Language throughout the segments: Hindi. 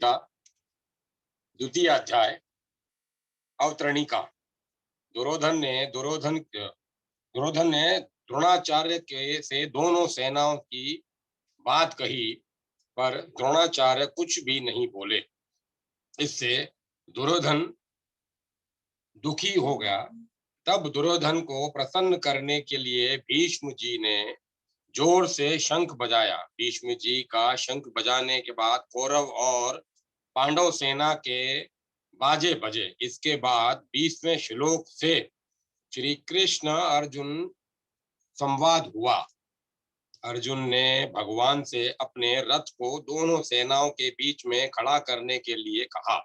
गीता द्वितीय अध्याय अवतरणिका। दुर्योधन ने द्रोणाचार्य के से दोनों सेनाओं की बात कही, पर द्रोणाचार्य कुछ भी नहीं बोले। इससे दुर्योधन दुखी हो गया। तब दुर्योधन को प्रसन्न करने के लिए भीष्म जी ने जोर से शंख बजाया। भीष्म जी का शंख बजाने के बाद कौरव और पांडव सेना के बाजे बजे। इसके बाद 20वें श्लोक से श्री कृष्ण अर्जुन संवाद हुआ। अर्जुन ने भगवान से अपने रथ को दोनों सेनाओं के बीच में खड़ा करने के लिए कहा।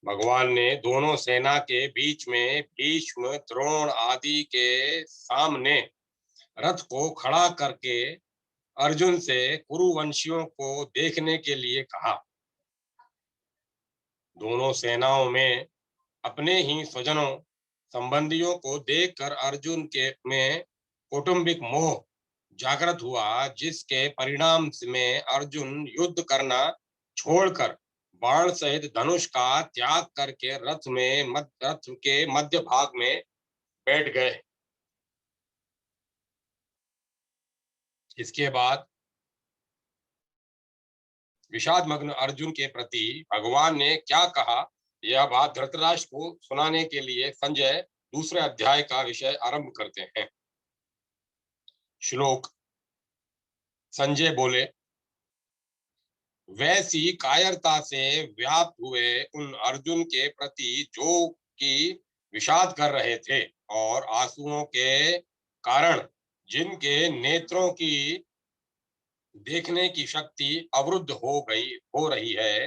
भगवान ने दोनों सेना के बीच में भीष्म, द्रोण आदि के सामने रथ को खड़ा करके अर्जुन से कुरुवंशियों को देखने के लिए कहा। दोनों सेनाओं में अपने ही स्वजनों संबंधियों को देखकर अर्जुन के में कौटुंबिक मोह जागृत हुआ, जिसके परिणाम में अर्जुन युद्ध करना छोड़कर बाण सहित धनुष का त्याग करके रथ के मध्य भाग में बैठ गए। इसके बाद विषादमग्न अर्जुन के प्रति भगवान ने क्या कहा, यह बात धृतराष्ट्र को सुनाने के लिए संजय दूसरे अध्याय का विषय आरंभ करते हैं। श्लोक। संजय बोले, वैसी कायरता से व्याप्त हुए उन अर्जुन के प्रति जो कि विषाद कर रहे थे और आंसुओं के कारण जिनके नेत्रों की देखने की शक्ति अवरुद्ध हो रही है,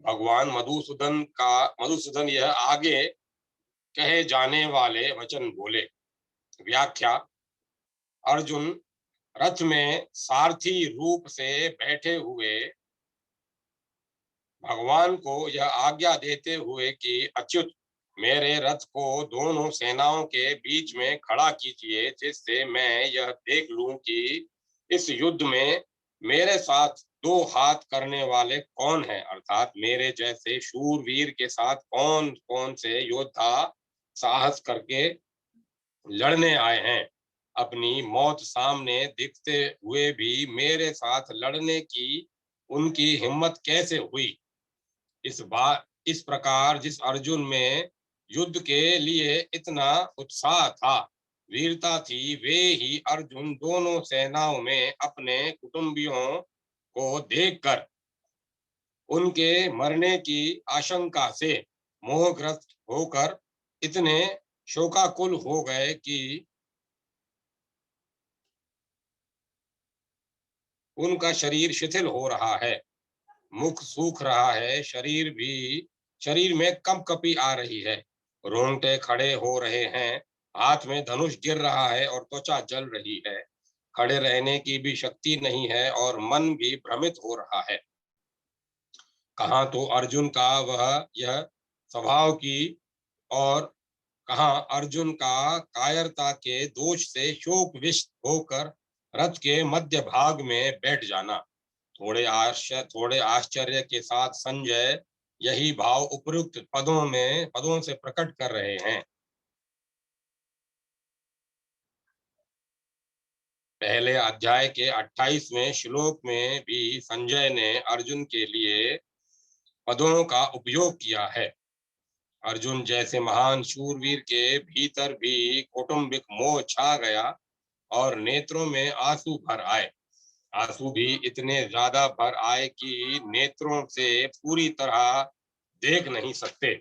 भगवान मधुसूदन यह आगे कहे जाने वाले वचन बोले। व्याख्या। अर्जुन रथ में सारथी रूप से बैठे हुए भगवान को यह आज्ञा देते हुए कि अच्युत, मेरे रथ को दोनों सेनाओं के बीच में खड़ा कीजिए, जिससे मैं यह देख लूं कि इस युद्ध में मेरे साथ दो हाथ करने वाले कौन हैं, अर्थात मेरे जैसे शूरवीर के साथ कौन कौन से योद्धा साहस करके लड़ने आए हैं। अपनी मौत सामने दिखते हुए भी मेरे साथ लड़ने की उनकी हिम्मत कैसे हुई। इस प्रकार जिस अर्जुन में युद्ध के लिए इतना उत्साह था, वीरता थी, वे ही अर्जुन दोनों सेनाओं में अपने कुटुंबियों को देखकर उनके मरने की आशंका से मोहग्रस्त होकर इतने शोकाकुल हो गए कि उनका शरीर शिथिल हो रहा है, मुख सूख रहा है, शरीर में कंपकपी आ रही है, रोंगटे खड़े हो रहे हैं, हाथ में धनुष गिर रहा है और त्वचा जल रही है, खड़े रहने की भी शक्ति नहीं है और मन भी भ्रमित हो रहा है। कहाँ तो अर्जुन का वह यह स्वभाव की और कहाँ अर्जुन का कायरता के दोष से शोक विष्ट होकर रथ के मध्य भाग में बैठ जाना। थोड़े आश्चर्य के साथ संजय यही भाव उपयुक्त पदों से प्रकट कर रहे हैं। पहले अध्याय के 28वें श्लोक में भी संजय ने अर्जुन के लिए पदों का उपयोग किया है। अर्जुन जैसे महान शूरवीर के भीतर भी कौटुंबिक मोह छा गया और नेत्रों में आंसू भर आए। आंसू भी इतने ज्यादा भर आए कि नेत्रों से पूरी तरह देख नहीं सकते।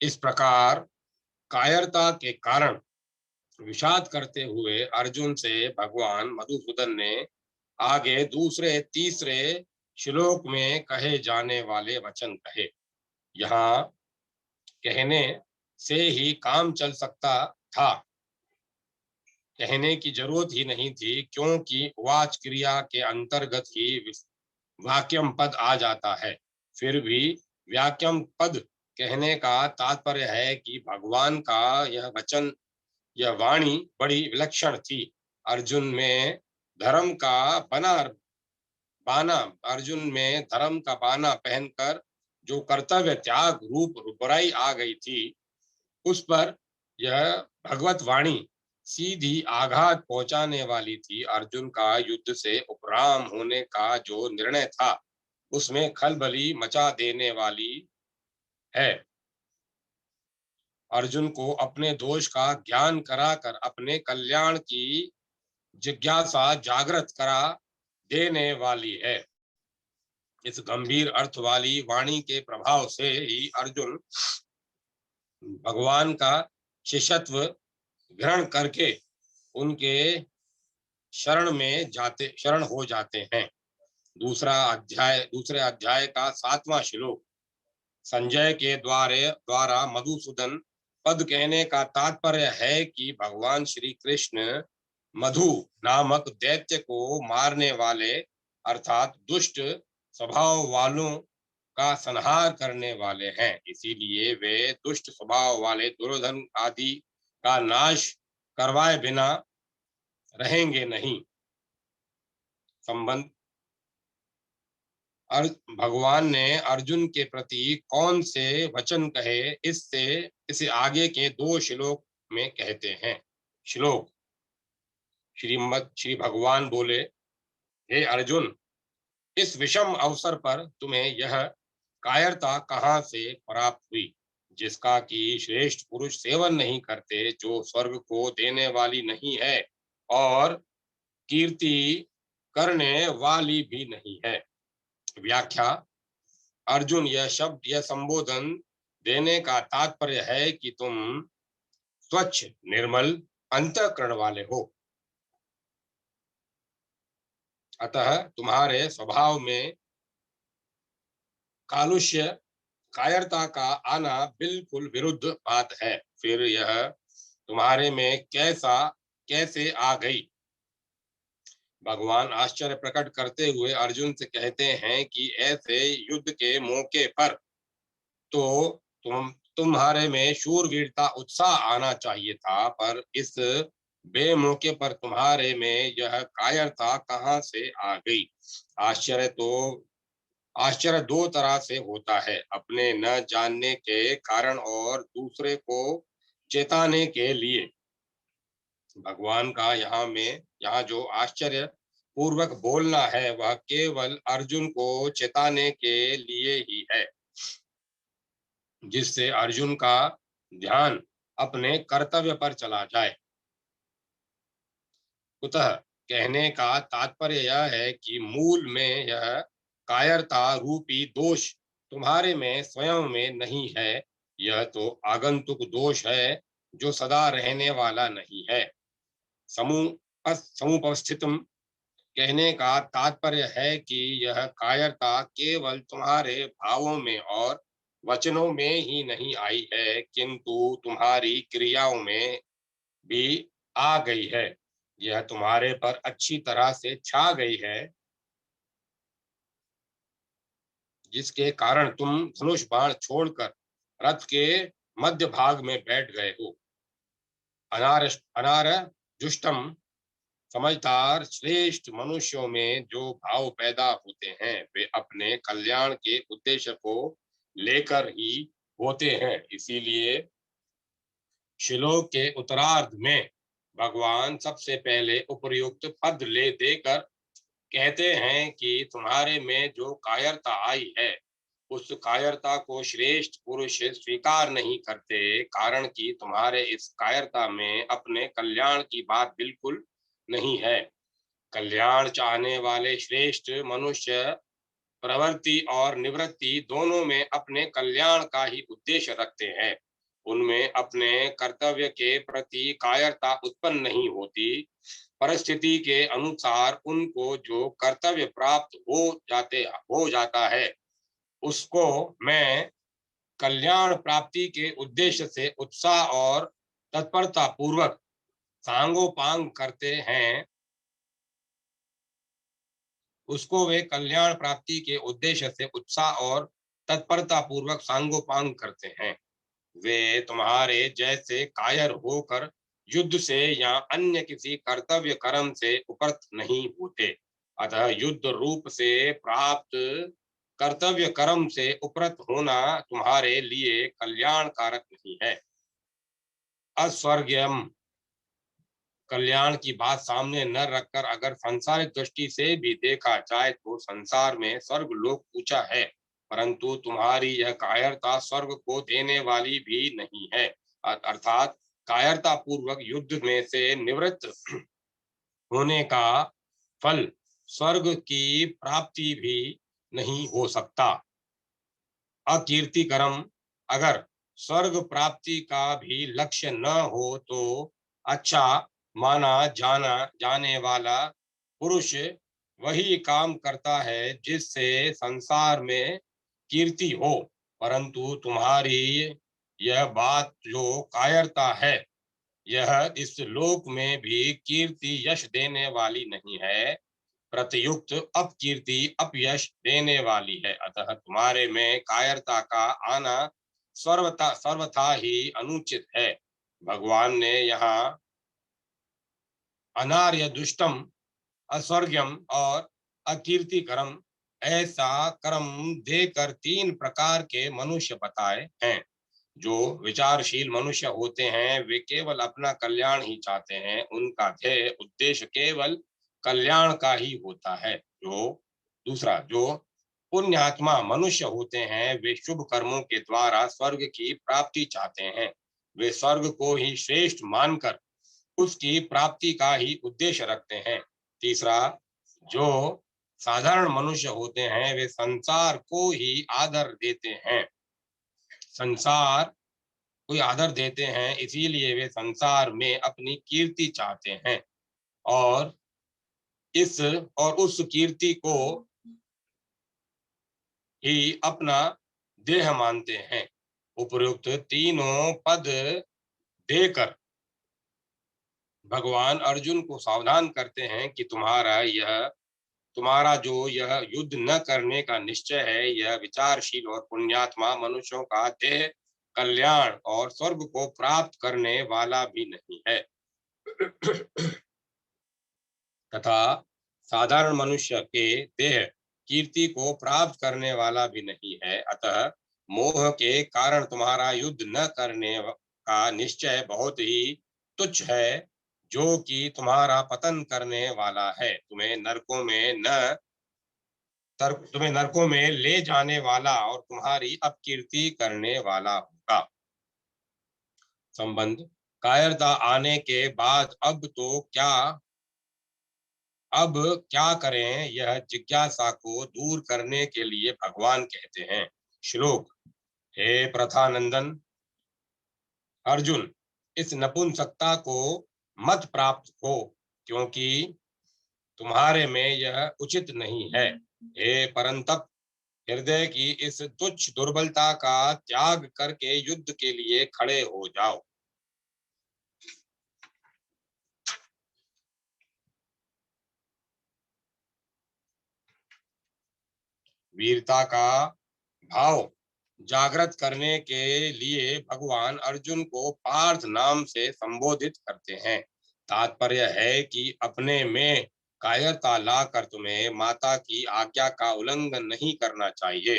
इस प्रकार कायरता के कारण विषाद करते हुए अर्जुन से भगवान मधुसूदन ने आगे दूसरे तीसरे श्लोक में कहे जाने वाले वचन कहे। यहाँ कहने से ही काम चल सकता था, कहने की जरूरत ही नहीं थी, क्योंकि वाच क्रिया के अंतर्गत ही वाक्यम पद आ जाता है। फिर भी वाक्यम पद कहने का तात्पर्य है कि भगवान का यह वाणी बड़ी विलक्षण थी। अर्जुन में धर्म का बाना, अर्जुन में धर्म का बाना पहनकर जो कर्तव्य त्याग रूप बुराई आ गई थी, उस पर यह भगवत वाणी सीधी आघात पहुंचाने वाली थी। अर्जुन का युद्ध से उपराम होने का जो निर्णय था, उसमें खलबली मचा देने वाली है। अर्जुन को अपने दोष का ज्ञान कराकर अपने कल्याण की जिज्ञासा जागृत करा देने वाली है। इस गंभीर अर्थ वाली वाणी के प्रभाव से ही अर्जुन भगवान का शिष्यत्व ग्रहण करके उनके शरण हो जाते हैं। दूसरे अध्याय का 7वां श्लोक। संजय के द्वारा मधुसूदन पद कहने का तात्पर्य है कि भगवान श्री कृष्ण मधु नामक दैत्य को मारने वाले अर्थात दुष्ट स्वभाव वालों का संहार करने वाले हैं। इसीलिए वे दुष्ट स्वभाव वाले दुर्योधन आदि का नाश करवाए बिना रहेंगे नहीं। संबंध भगवान ने अर्जुन के प्रति कौन से वचन कहे, इससे इसे आगे के 2 श्लोक में कहते हैं। श्लोक। श्री भगवान बोले, हे अर्जुन, इस विषम अवसर पर तुम्हें यह कायरता कहाँ से प्राप्त हुई, जिसका कि श्रेष्ठ पुरुष सेवन नहीं करते, जो स्वर्ग को देने वाली नहीं है और कीर्ति करने वाली भी नहीं है। व्याख्या। अर्जुन, यह शब्द, यह संबोधन देने का तात्पर्य है कि तुम स्वच्छ निर्मल अंतःकरण वाले हो, अतः तुम्हारे स्वभाव में कालुष्य कायरता का आना बिल्कुल विरुद्ध बात है। फिर यह तुम्हारे में कैसे आ गई? भगवान आश्चर्य प्रकट करते हुए अर्जुन से कहते हैं कि ऐसे युद्ध के मौके पर तो तुम्हारे में शूरवीरता उत्साह आना चाहिए था, पर इस बेमौके पर तुम्हारे में यह कायरता कहाँ से आ गई? आश्चर्य 2 तरह से होता है, अपने न जानने के कारण और दूसरे को चेताने के लिए। भगवान का यहाँ जो आश्चर्य पूर्वक बोलना है, वह केवल अर्जुन को चेताने के लिए ही है, जिससे अर्जुन का ध्यान अपने कर्तव्य पर चला जाए। कुतः कहने का तात्पर्य यह है कि मूल में यह कायरता रूपी दोष तुम्हारे में स्वयं में नहीं है, यह तो आगंतुक दोष है जो सदा रहने वाला नहीं है। समुपस्थितम कहने का तात्पर्य है कि यह कायरता केवल तुम्हारे भावों में और वचनों में ही नहीं आई है, किंतु तुम्हारी क्रियाओं में भी आ गई है। यह तुम्हारे पर अच्छी तरह से छा गई है, जिसके कारण तुम धनुष बाण छोड़कर रथ के मध्य भाग में बैठ गए हो। अनार जुष्टम समझदार श्रेष्ठ मनुष्यों में जो भाव पैदा होते हैं, वे अपने कल्याण के उद्देश्य को लेकर ही होते हैं। इसीलिए श्लोक के उत्तरार्ध में भगवान सबसे पहले उपर्युक्त पद ले देकर कहते हैं कि तुम्हारे में जो कायरता आई है, उस कायरता को श्रेष्ठ पुरुष स्वीकार नहीं करते, कारण कि तुम्हारे इस कायरता में अपने कल्याण की बात बिल्कुल नहीं है। कल्याण चाहने वाले श्रेष्ठ मनुष्य प्रवृत्ति और निवृत्ति दोनों में अपने कल्याण का ही उद्देश्य रखते हैं। उनमें अपने कर्तव्य के प्रति कायरता उत्पन्न नहीं होती। परिस्थिति के अनुसार उनको जो कर्तव्य प्राप्त हो जाता है, उसको मैं कल्याण प्राप्ति के उद्देश्य से उत्साह और तत्परता पूर्वक सांगोपांग करते हैं, उसको वे कल्याण प्राप्ति के उद्देश्य से उत्साह और तत्परता पूर्वक सांगोपांग करते हैं। वे तुम्हारे जैसे कायर होकर युद्ध से या अन्य किसी कर्तव्य कर्म से उपरत नहीं होते। अतः युद्ध रूप से प्राप्त कर्तव्य कर्म से उपरत होना तुम्हारे लिए कल्याणकारक नहीं है। अस्वर्गीयम कल्याण की बात सामने न रखकर अगर सांसारिक दृष्टि से भी देखा जाए तो संसार में स्वर्ग लोक ऊंचा है, परंतु तुम्हारी यह कायरता स्वर्ग को देने वाली भी नहीं है। अर्थात कायरता पूर्वक युद्ध में से निवृत्त होने का फल स्वर्ग की प्राप्ति भी नहीं हो सकता। अकीर्ति कर्म अगर स्वर्ग प्राप्ति का भी लक्ष्य न हो तो अच्छा माना जाने वाला पुरुष वही काम करता है जिससे संसार में कीर्ति हो, परंतु तुम्हारी यह बात जो कायरता है यह इस लोक में भी कीर्ति यश देने वाली नहीं है, प्रतयुक्त अपकीर्ति अपयश देने वाली है। अतः तुम्हारे में कायरता का आना सर्वथा ही अनुचित है। भगवान ने यहाँ अनार्य दुष्टम अस्वर्ग्यम और अकीर्ति कर्म ऐसा कर्म देकर तीन प्रकार के मनुष्य बताए हैं। जो विचारशील मनुष्य होते हैं वे केवल अपना कल्याण ही चाहते हैं, उनका ध्येय उद्देश्य केवल कल्याण का ही होता है। जो पुण्यात्मा मनुष्य होते हैं वे शुभ कर्मों के द्वारा स्वर्ग की प्राप्ति चाहते हैं, वे स्वर्ग को ही श्रेष्ठ मानकर उसकी प्राप्ति का ही उद्देश्य रखते हैं। तीसरा, जो साधारण मनुष्य होते हैं वे संसार को ही आदर देते हैं, संसार कोई आदर देते हैं, इसीलिए वे संसार में अपनी कीर्ति चाहते हैं और इस और उस कीर्ति को ही अपना देह मानते हैं। उपयुक्त तीनों पद देकर भगवान अर्जुन को सावधान करते हैं कि तुम्हारा जो यह युद्ध न करने का निश्चय है यह विचारशील और पुण्यात्मा मनुष्यों का देह कल्याण और स्वर्ग को प्राप्त करने वाला भी नहीं है तथा साधारण मनुष्य के देह कीर्ति को प्राप्त करने वाला भी नहीं है। अतः मोह के कारण तुम्हारा युद्ध न करने का निश्चय बहुत ही तुच्छ है, जो कि तुम्हारा पतन करने वाला है, तुम्हें नरकों में ले जाने वाला और तुम्हारी अपकीर्ति करने वाला होगा। संबंध कायरता आने के बाद अब क्या करें, यह जिज्ञासा को दूर करने के लिए भगवान कहते हैं। श्लोक। हे प्रथानंदन अर्जुन, इस नपुंसकता को मत प्राप्त हो, क्योंकि तुम्हारे में यह उचित नहीं है। हे परंतप, हृदय की इस तुच्छ दुर्बलता का त्याग करके युद्ध के लिए खड़े हो जाओ। वीरता का भाव जागृत करने के लिए भगवान अर्जुन को पार्थ नाम से संबोधित करते हैं। तात्पर्य है कि अपने में कायरता लाकर तुम्हें माता की आज्ञा का उल्लंघन नहीं करना चाहिए।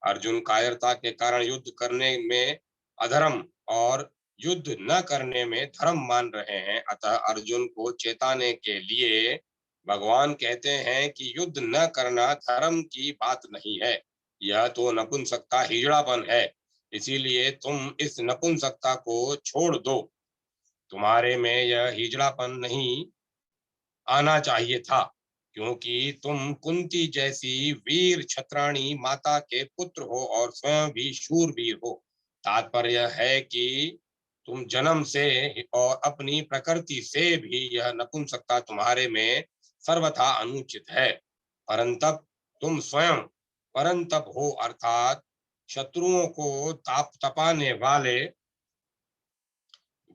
अर्जुन कायरता के कारण युद्ध करने में अधर्म और युद्ध न करने में धर्म मान रहे हैं। अतः अर्जुन को चेताने के लिए भगवान कहते हैं कि युद्ध न करना धर्म की बात नहीं है, यह तो नपुंसकता हिजड़ापन है। इसीलिए तुम इस नपुंसकता को छोड़ दो। तुम्हारे में यह हिजड़ापन नहीं आना चाहिए था, क्योंकि तुम कुंती जैसी वीर छत्राणी माता के पुत्र हो और स्वयं भी शूरवीर हो। तात्पर्य है कि तुम जन्म से और अपनी प्रकृति से भी यह नपुंसकता तुम्हारे में सर्वथा अनुचित है। परंतप तुम स्वयं परंतप हो, अर्थात शत्रुओं को तपाने वाले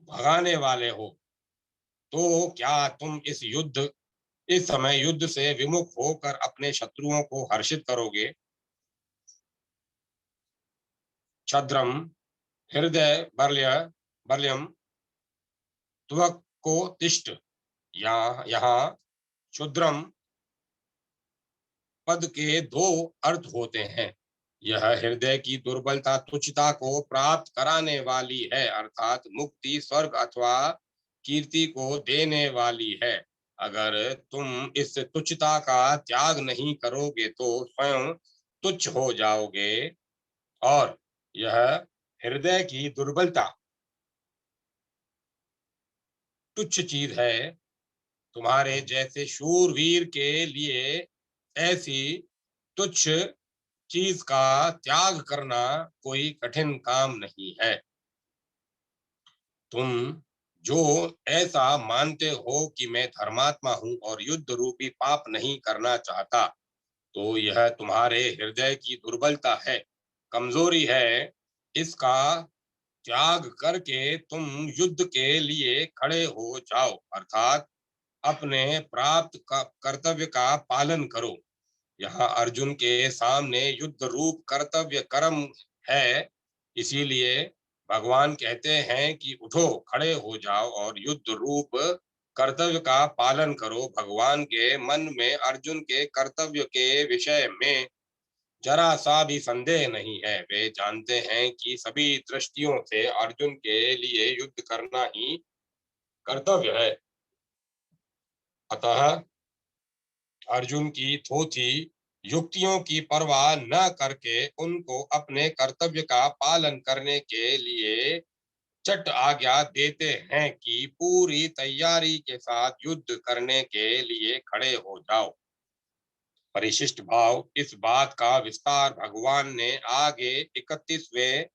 भगाने वाले हो। तो क्या तुम इस समय युद्ध से विमुख होकर अपने शत्रुओं को हर्षित करोगे? छद्रम हृदय बर्ल्यम त्वक को तिष्ठ। यहाँ क्षुद्रम पद के दो अर्थ होते हैं। यह हृदय की दुर्बलता तुच्छता को प्राप्त कराने वाली है, अर्थात मुक्ति, स्वर्ग अथवा कीर्ति को देने वाली है। अगर तुम इस तुच्छता का त्याग नहीं करोगे तो स्वयं तुच्छ हो जाओगे। और यह हृदय की दुर्बलता तुच्छ चीज है। तुम्हारे जैसे शूरवीर के लिए ऐसी तुच्छ चीज का त्याग करना कोई कठिन काम नहीं है। तुम जो ऐसा मानते हो कि मैं धर्मात्मा हूं और युद्ध रूपी पाप नहीं करना चाहता, तो यह तुम्हारे हृदय की दुर्बलता है, कमजोरी है। इसका त्याग करके तुम युद्ध के लिए खड़े हो जाओ, अर्थात अपने प्राप्त कर्तव्य का पालन करो। यहाँ अर्जुन के सामने युद्ध रूप कर्तव्य कर्म है, इसीलिए भगवान कहते हैं कि उठो, खड़े हो जाओ और युद्ध रूप कर्तव्य का पालन करो। भगवान के मन में अर्जुन के कर्तव्य के विषय में जरा सा भी संदेह नहीं है। वे जानते हैं कि सभी दृष्टियों से अर्जुन के लिए युद्ध करना ही कर्तव्य है। अतः अर्जुन की थोथी युक्तियों की परवाह न करके उनको अपने कर्तव्य का पालन करने के लिए चट आज्ञा देते हैं कि पूरी तैयारी के साथ युद्ध करने के लिए खड़े हो जाओ। परिशिष्ट भाव इस बात का विस्तार भगवान ने आगे 31वें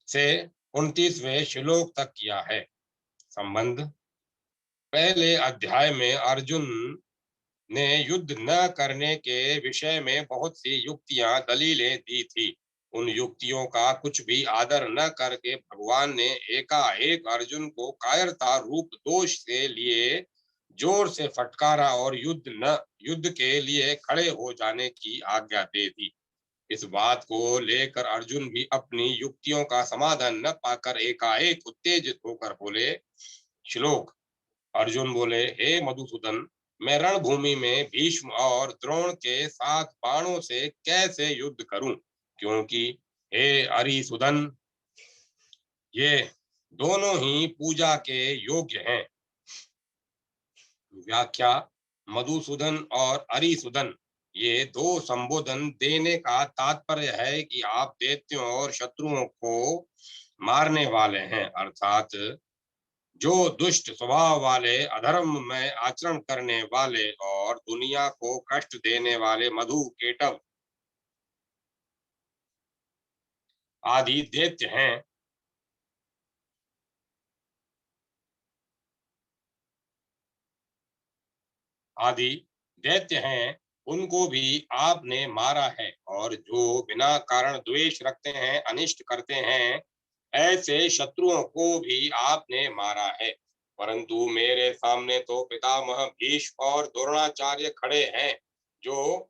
से 29वें श्लोक तक किया है। संबंध पहले अध्याय में अर्जुन ने युद्ध न करने के विषय में बहुत सी युक्तियां दलीलें दी थी। उन युक्तियों का कुछ भी आदर न करके भगवान ने एकाएक अर्जुन को कायरता रूप दोष से लिए जोर से फटकारा और युद्ध के लिए खड़े हो जाने की आज्ञा दे दी। इस बात को लेकर अर्जुन भी अपनी युक्तियों का समाधान न पाकर एकाएक उत्तेजित होकर बोले। श्लोक अर्जुन बोले, हे मधुसूदन, मैं रणभूमि में भीष्म और द्रोण के साथ बाणों से कैसे युद्ध करूं, क्योंकि हे अरिसुदन, ये दोनों ही पूजा के योग्य हैं। व्याख्या मधुसूदन और अरिसुदन, ये दो संबोधन देने का तात्पर्य है कि आप दैत्यों और शत्रुओं को मारने वाले हैं, अर्थात जो दुष्ट स्वभाव वाले, अधर्म में आचरण करने वाले और दुनिया को कष्ट देने वाले मधु, केटव आदि दैत्य हैं। आदि दैत्य हैं, उनको भी आपने मारा है, और जो बिना कारण द्वेष रखते हैं, अनिष्ट करते हैं, ऐसे शत्रुओं को भी आपने मारा है। परंतु मेरे सामने तो पितामह भीष्म और द्रोणाचार्य खड़े हैं, जो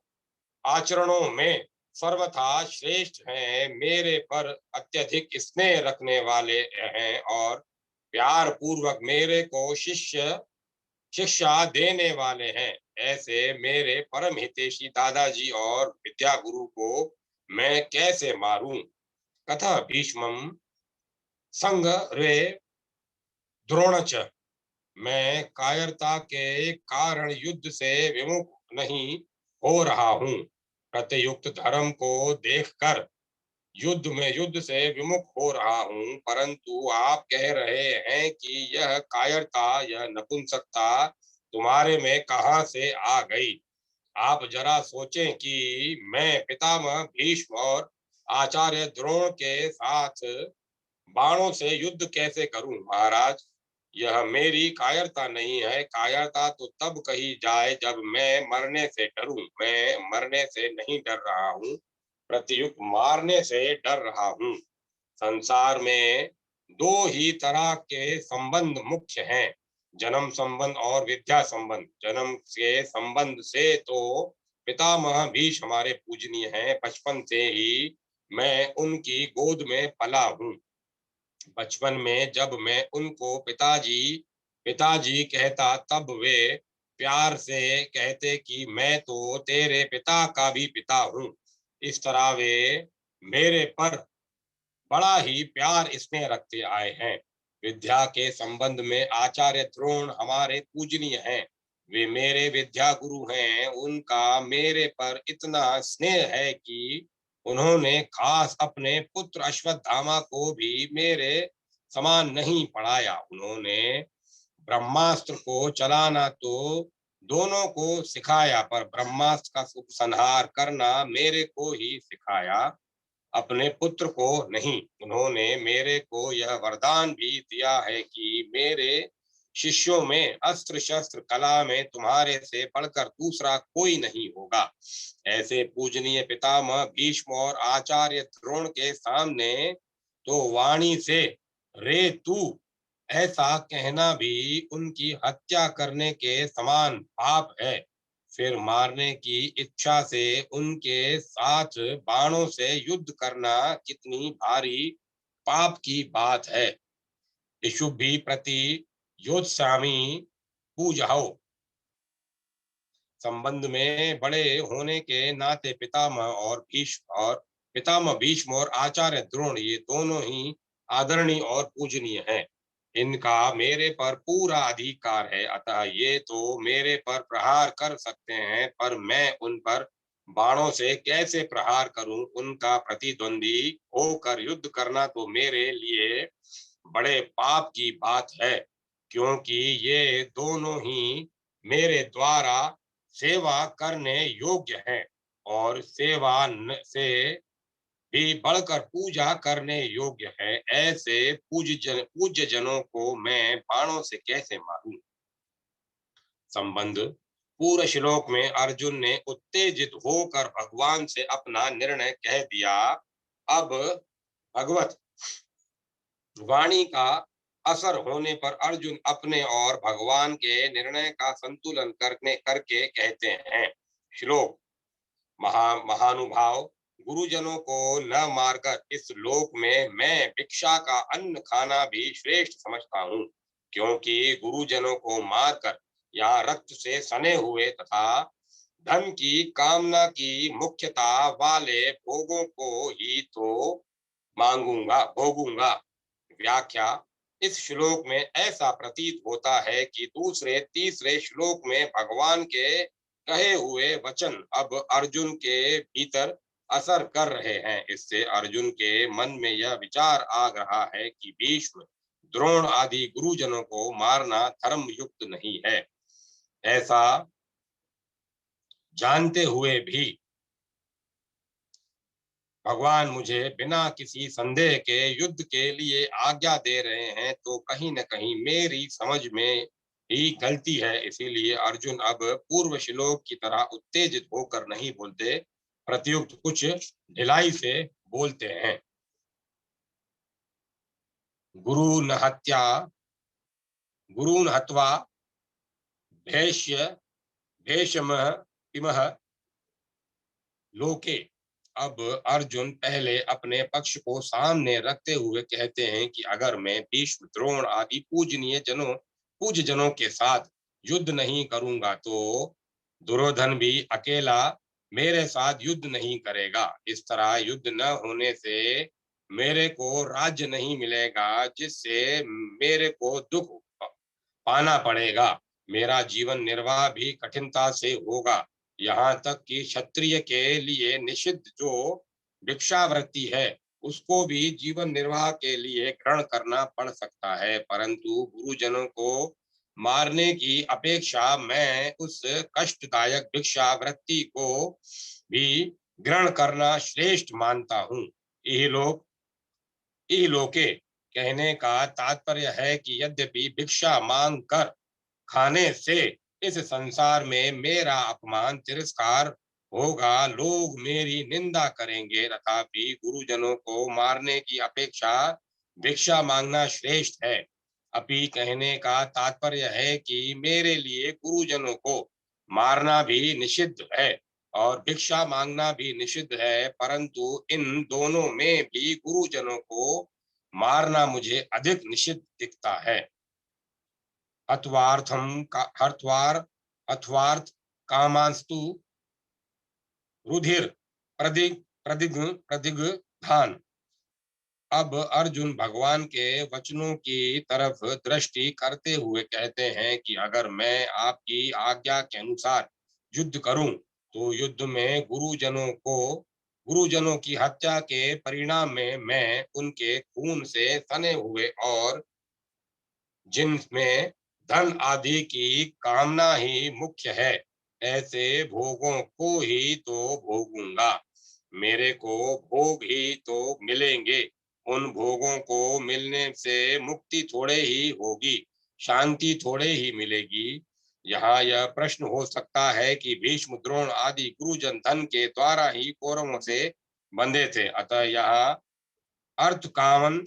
आचरणों में सर्वथा श्रेष्ठ हैं, मेरे पर अत्यधिक स्नेह रखने वाले हैं और प्यार पूर्वक मेरे को शिक्षा देने वाले हैं। ऐसे मेरे परम हितैषी दादाजी और विद्या गुरु को मैं कैसे मारूं। कथा भीष्मम संघरे द्रोणच, मैं कायरता के कारण युद्ध से विमुख नहीं हो रहा हूँ। प्रत्युक्त धर्म को देखकर युद्ध से विमुख हो रहा हूँ, परंतु आप कह रहे हैं कि यह कायरता, यह नपुंसकता तुम्हारे में कहाँ से आ गई। आप जरा सोचें कि मैं पितामह भीष्म और आचार्य द्रोण के साथ बाणों से युद्ध कैसे करूं। महाराज, यह मेरी कायरता नहीं है। कायरता तो तब कही जाए जब मैं मरने से डरूं। मैं मरने से नहीं डर रहा हूँ, प्रत्युत मारने से डर रहा हूँ। संसार में दो ही तरह के संबंध मुख्य हैं, जन्म संबंध और विद्या संबंध। जन्म के संबंध से तो पितामह भीष्म हमारे पूजनीय हैं। बचपन से ही मैं उनकी गोद में पला हूँ। बचपन में जब मैं उनको पिताजी पिताजी कहता, तब वे प्यार से कहते कि मैं तो तेरे पिता का भी पिता हूँ। इस तरह वे मेरे पर बड़ा ही प्यार स्नेह रखते आए हैं। विद्या के संबंध में आचार्य द्रोण हमारे पूजनीय हैं। वे मेरे विद्या गुरु हैं। उनका मेरे पर इतना स्नेह है कि उन्होंने खास अपने पुत्र अश्वत्थामा को भी मेरे समान नहीं पढ़ाया। उन्होंने ब्रह्मास्त्र को चलाना तो दोनों को सिखाया, पर ब्रह्मास्त्र का उपसंहार करना मेरे को ही सिखाया, अपने पुत्र को नहीं। उन्होंने मेरे को यह वरदान भी दिया है कि मेरे शिष्यों में अस्त्र शस्त्र कला में तुम्हारे से बढ़कर दूसरा कोई नहीं होगा। ऐसे पूजनीय पितामह भीष्म और आचार्य द्रोण के सामने तो वाणी से रे तू ऐसा कहना भी उनकी हत्या करने के समान पाप है। फिर मारने की इच्छा से उनके साथ बाणों से युद्ध करना कितनी भारी पाप की बात है। इशुभि प्रति योत्स्यामि पूजहो। संबंध में बड़े होने के नाते पितामह भीष्म और आचार्य द्रोण ये दोनों ही आदरणीय और पूजनीय हैं। इनका मेरे पर पूरा अधिकार है, अतः ये तो मेरे पर प्रहार कर सकते हैं, पर मैं उन पर बाणों से कैसे प्रहार करूं? उनका प्रतिद्वंदी होकर युद्ध करना तो मेरे लिए बड़े पाप की बात है, क्योंकि ये दोनों ही मेरे द्वारा सेवा करने योग्य है, और सेवा से भी बढ़कर पूजा करने योग्य है। ऐसे पूज्य जनों को मैं बाणों से कैसे मारूं? संबंध। पूर्व श्लोक में अर्जुन ने उत्तेजित होकर भगवान से अपना निर्णय कह दिया। अब भगवत वाणी का असर होने पर अर्जुन अपने और भगवान के निर्णय का संतुलन करके कहते हैं। श्लोक। महानुभाव, गुरुजनों को न मारकर इस लोक में मैं भिक्षा का अन्न खाना भी श्रेष्ठ समझता हूँ, क्योंकि गुरुजनों को मारकर यहाँ रक्त से सने हुए तथा धन की कामना की मुख्यता वाले भोगों को ही तो भोगूंगा। व्याख्या। इस श्लोक में ऐसा प्रतीत होता है कि दूसरे तीसरे श्लोक में भगवान के कहे हुए वचन अब अर्जुन के भीतर असर कर रहे हैं। इससे अर्जुन के मन में यह विचार आ रहा है कि भीष्म द्रोण आदि गुरुजनों को मारना धर्म युक्त नहीं है। ऐसा जानते हुए भी भगवान मुझे बिना किसी संदेह के युद्ध के लिए आज्ञा दे रहे हैं, तो कहीं न कहीं मेरी समझ में ही गलती है। इसीलिए अर्जुन अब पूर्व श्लोक की तरह उत्तेजित होकर नहीं बोलते, प्रत्युक्त कुछ ढिलाई से बोलते हैं। गुरुन हत्वा भेषमः इमः लोके। अब अर्जुन पहले अपने पक्ष को सामने रखते हुए कहते हैं कि अगर मैं भीष्म द्रोण आदि पूज्य जनों के साथ युद्ध नहीं करूंगा तो दुर्योधन भी अकेला मेरे साथ युद्ध नहीं करेगा। इस तरह युद्ध न होने से मेरे को राज्य नहीं मिलेगा, जिससे मेरे को दुख पाना पड़ेगा। मेरा जीवन निर्वाह भी कठिनता से होगा। यहाँ तक कि क्षत्रिय के लिए निषिद्ध जो भिक्षावृत्ति है, उसको भी जीवन निर्वाह के लिए ग्रहण करना पड़ सकता है। परंतु गुरुजनों को मारने की अपेक्षा मैं उस कष्टदायक भिक्षावृत्ति को भी ग्रहण करना श्रेष्ठ मानता हूँ। इहलोके कहने का तात्पर्य है कि यद्यपि भिक्षा मांग कर खाने से इस संसार में मेरा अपमान तिरस्कार होगा, लोग मेरी निंदा करेंगे, तथापि गुरुजनों को मारने की अपेक्षा भिक्षा मांगना श्रेष्ठ है। अभी कहने का तात्पर्य है कि मेरे लिए गुरुजनों को मारना भी निषिद्ध है और भिक्षा मांगना भी निषिद्ध है, परंतु इन दोनों में भी गुरुजनों को मारना मुझे अधिक निषिद्ध दिखता है। हत्वार्थम का हर्त्वार अथवार्थ कामांस्तु रुधिर प्रदिग प्रदिग प्रतिग्धान। अब अर्जुन भगवान के वचनों की तरफ दृष्टि करते हुए कहते हैं कि अगर मैं आपकी आज्ञा के अनुसार युद्ध करूं तो युद्ध में गुरुजनों की हत्या के परिणाम में मैं उनके खून से सने हुए और जिनमें धन आदि की कामना ही मुख्य है ऐसे भोगों को ही तो भोगूंगा। मेरे को भोग ही तो मिलेंगे। उन भोगों को मिलने से मुक्ति थोड़े ही होगी, शांति थोड़े ही मिलेगी। यहाँ यह प्रश्न हो सकता है कि भीष्म द्रोण आदि गुरुजन धन के द्वारा ही कौरवों से बंधे थे, अतः यहाँ अर्थ कामन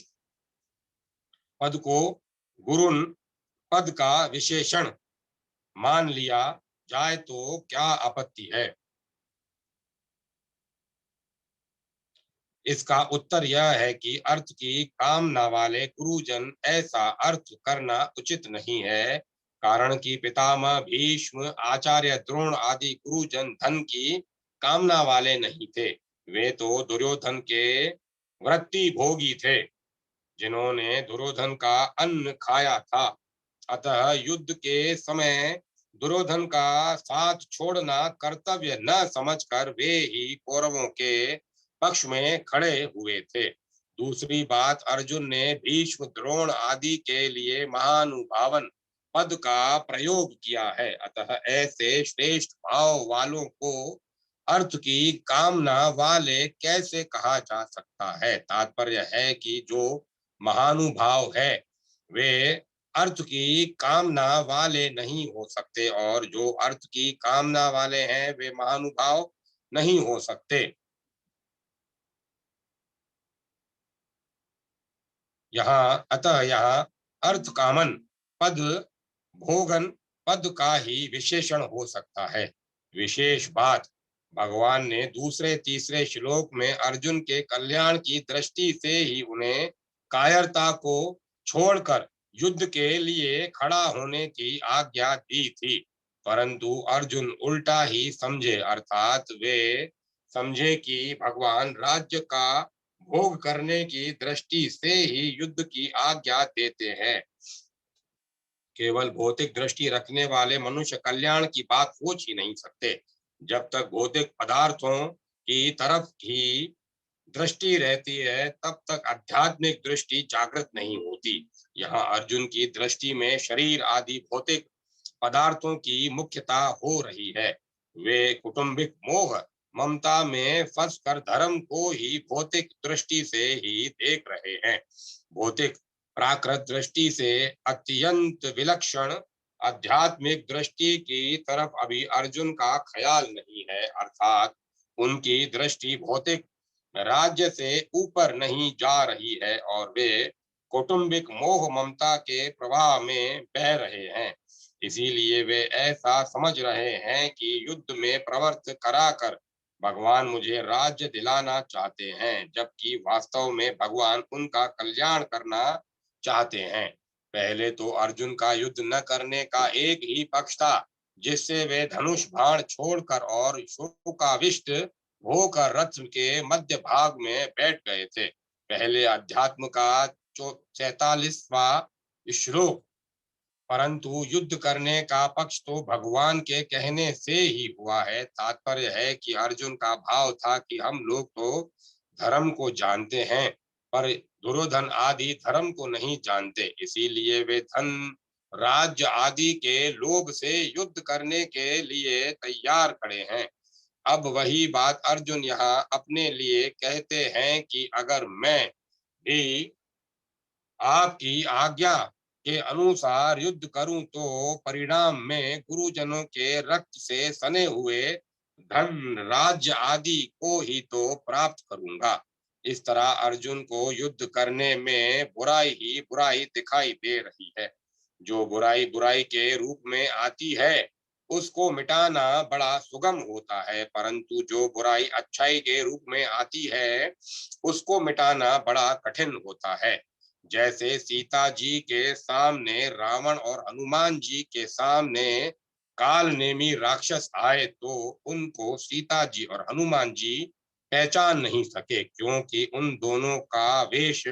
पद को गुरुन पद का विशेषण मान लिया जाए तो क्या आपत्ति है? इसका उत्तर यह है कि अर्थ की कामना वाले गुरुजन ऐसा अर्थ करना उचित नहीं है, कारण कि पितामह भीष्म, आचार्य द्रोण आदि गुरुजन धन की कामना वाले नहीं थे। वे तो दुर्योधन के वृत्ति भोगी थे, जिन्होंने दुर्योधन का अन्न खाया था। अतः युद्ध के समय दुर्योधन का साथ छोड़ना कर्तव्य न समझकर वे ही कौरवों के पक्ष में खड़े हुए थे। दूसरी बात, अर्जुन ने भीष्म द्रोण आदि के लिए महानुभावन पद का प्रयोग किया है, अतः ऐसे श्रेष्ठ भाव वालों को अर्थ की कामना वाले कैसे कहा जा सकता है? तात्पर्य है कि जो महानुभाव है वे अर्थ की कामना वाले नहीं हो सकते, और जो अर्थ की कामना वाले हैं वे महानुभाव नहीं हो सकते। अतः यहाँ अर्थ कामन पद भोगन पद का ही विशेषण हो सकता है। विशेष बात, भगवान ने दूसरे तीसरे श्लोक में अर्जुन के कल्याण की दृष्टि से ही उन्हें कायरता को छोड़कर युद्ध के लिए खड़ा होने की आज्ञा दी थी, परंतु अर्जुन उल्टा ही समझे, अर्थात वे समझे कि भगवान राज्य का भोग करने की दृष्टि से ही युद्ध की आज्ञा देते हैं। केवल भौतिक दृष्टि रखने वाले मनुष्य कल्याण की बात सोच ही नहीं सकते। जब तक भौतिक पदार्थों की तरफ ही दृष्टि रहती है तब तक आध्यात्मिक दृष्टि जागृत नहीं होती। यहाँ अर्जुन की दृष्टि में शरीर आदि भौतिक पदार्थों की मुख्यता हो रही है। वे कौटुंबिक मोह ममता में फंसकर धर्म को ही भौतिक दृष्टि से ही देख रहे हैं। भौतिक प्राकृत दृष्टि से अत्यंत विलक्षण आध्यात्मिक दृष्टि की तरफ अभी अर्जुन का ख्याल नहीं है, अर्थात उनकी दृष्टि भौतिक राज्य से ऊपर नहीं जा रही है और वे कौटुंबिक मोह ममता के प्रवाह में बह रहे हैं। इसीलिए वे ऐसा समझ रहे हैं कि युद्ध में प्रवृत्त कराकर भगवान मुझे राज्य दिलाना चाहते हैं, जबकि वास्तव में भगवान उनका कल्याण करना चाहते हैं। पहले तो अर्जुन का युद्ध न करने का एक ही पक्ष था, जिससे वे धनुष बाण छोड़कर और शोकाविष्ट होकर रथ के मध्य भाग में बैठ गए थे। पहले अध्यात्म का 47वां श्लोक, परंतु युद्ध करने का पक्ष तो भगवान के कहने से ही हुआ है। तात्पर्य है कि अर्जुन का भाव था कि हम लोग तो धर्म को जानते हैं पर दुर्योधन आदि धर्म को नहीं जानते, इसीलिए वे धन राज्य आदि के लोभ से युद्ध करने के लिए तैयार खड़े हैं। अब वही बात अर्जुन यहाँ अपने लिए कहते हैं कि अगर मैं भी आपकी आज्ञा के अनुसार युद्ध करूं तो परिणाम में गुरुजनों के रक्त से सने हुए धन राज्य आदि को ही तो प्राप्त करूंगा। इस तरह अर्जुन को युद्ध करने में बुराई ही बुराई दिखाई दे रही है। जो बुराई बुराई के रूप में आती है उसको मिटाना बड़ा सुगम होता है, परंतु जो बुराई अच्छाई के रूप में आती है उसको मिटाना बड़ा कठिन होता है। जैसे सीता जी के सामने रावण और हनुमान जी के सामने काल नेमी राक्षस आए तो उनको सीता जी और हनुमान जी पहचान नहीं सके, क्योंकि उन दोनों का वेश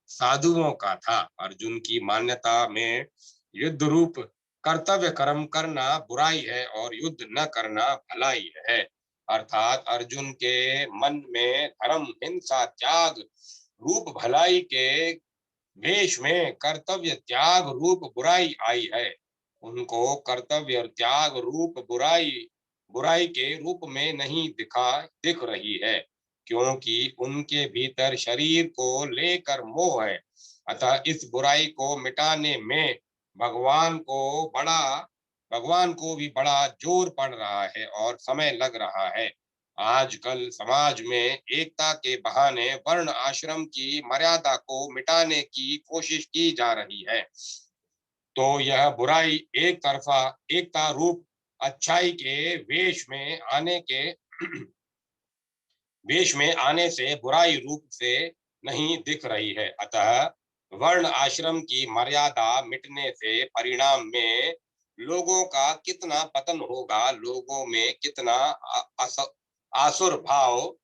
साधुओं का था। अर्जुन की मान्यता में युद्ध रूप कर्तव्य कर्म करना बुराई है और युद्ध न करना भलाई है। अर्थात अर्जुन के मन में धर्म, हिंसा, त्याग रूप भलाई के वेश में कर्तव्य त्याग रूप बुराई आई है। उनको कर्तव्य और त्याग रूप बुराई बुराई के रूप में नहीं दिख रही है, क्योंकि उनके भीतर शरीर को लेकर मोह है। अतः इस बुराई को मिटाने में भगवान को बड़ा भगवान को भी बड़ा जोर पड़ रहा है और समय लग रहा है। आजकल समाज में एकता के बहाने वर्ण आश्रम की मर्यादा को मिटाने की कोशिश की जा रही है। तो यह बुराई एक तरफा एकता रूप अच्छाई के वेश में आने से बुराई रूप से नहीं दिख रही है। अतः वर्ण आश्रम की मर्यादा मिटने से परिणाम में लोगों का कितना पतन होगा, लोगों में कितना आसुर भाव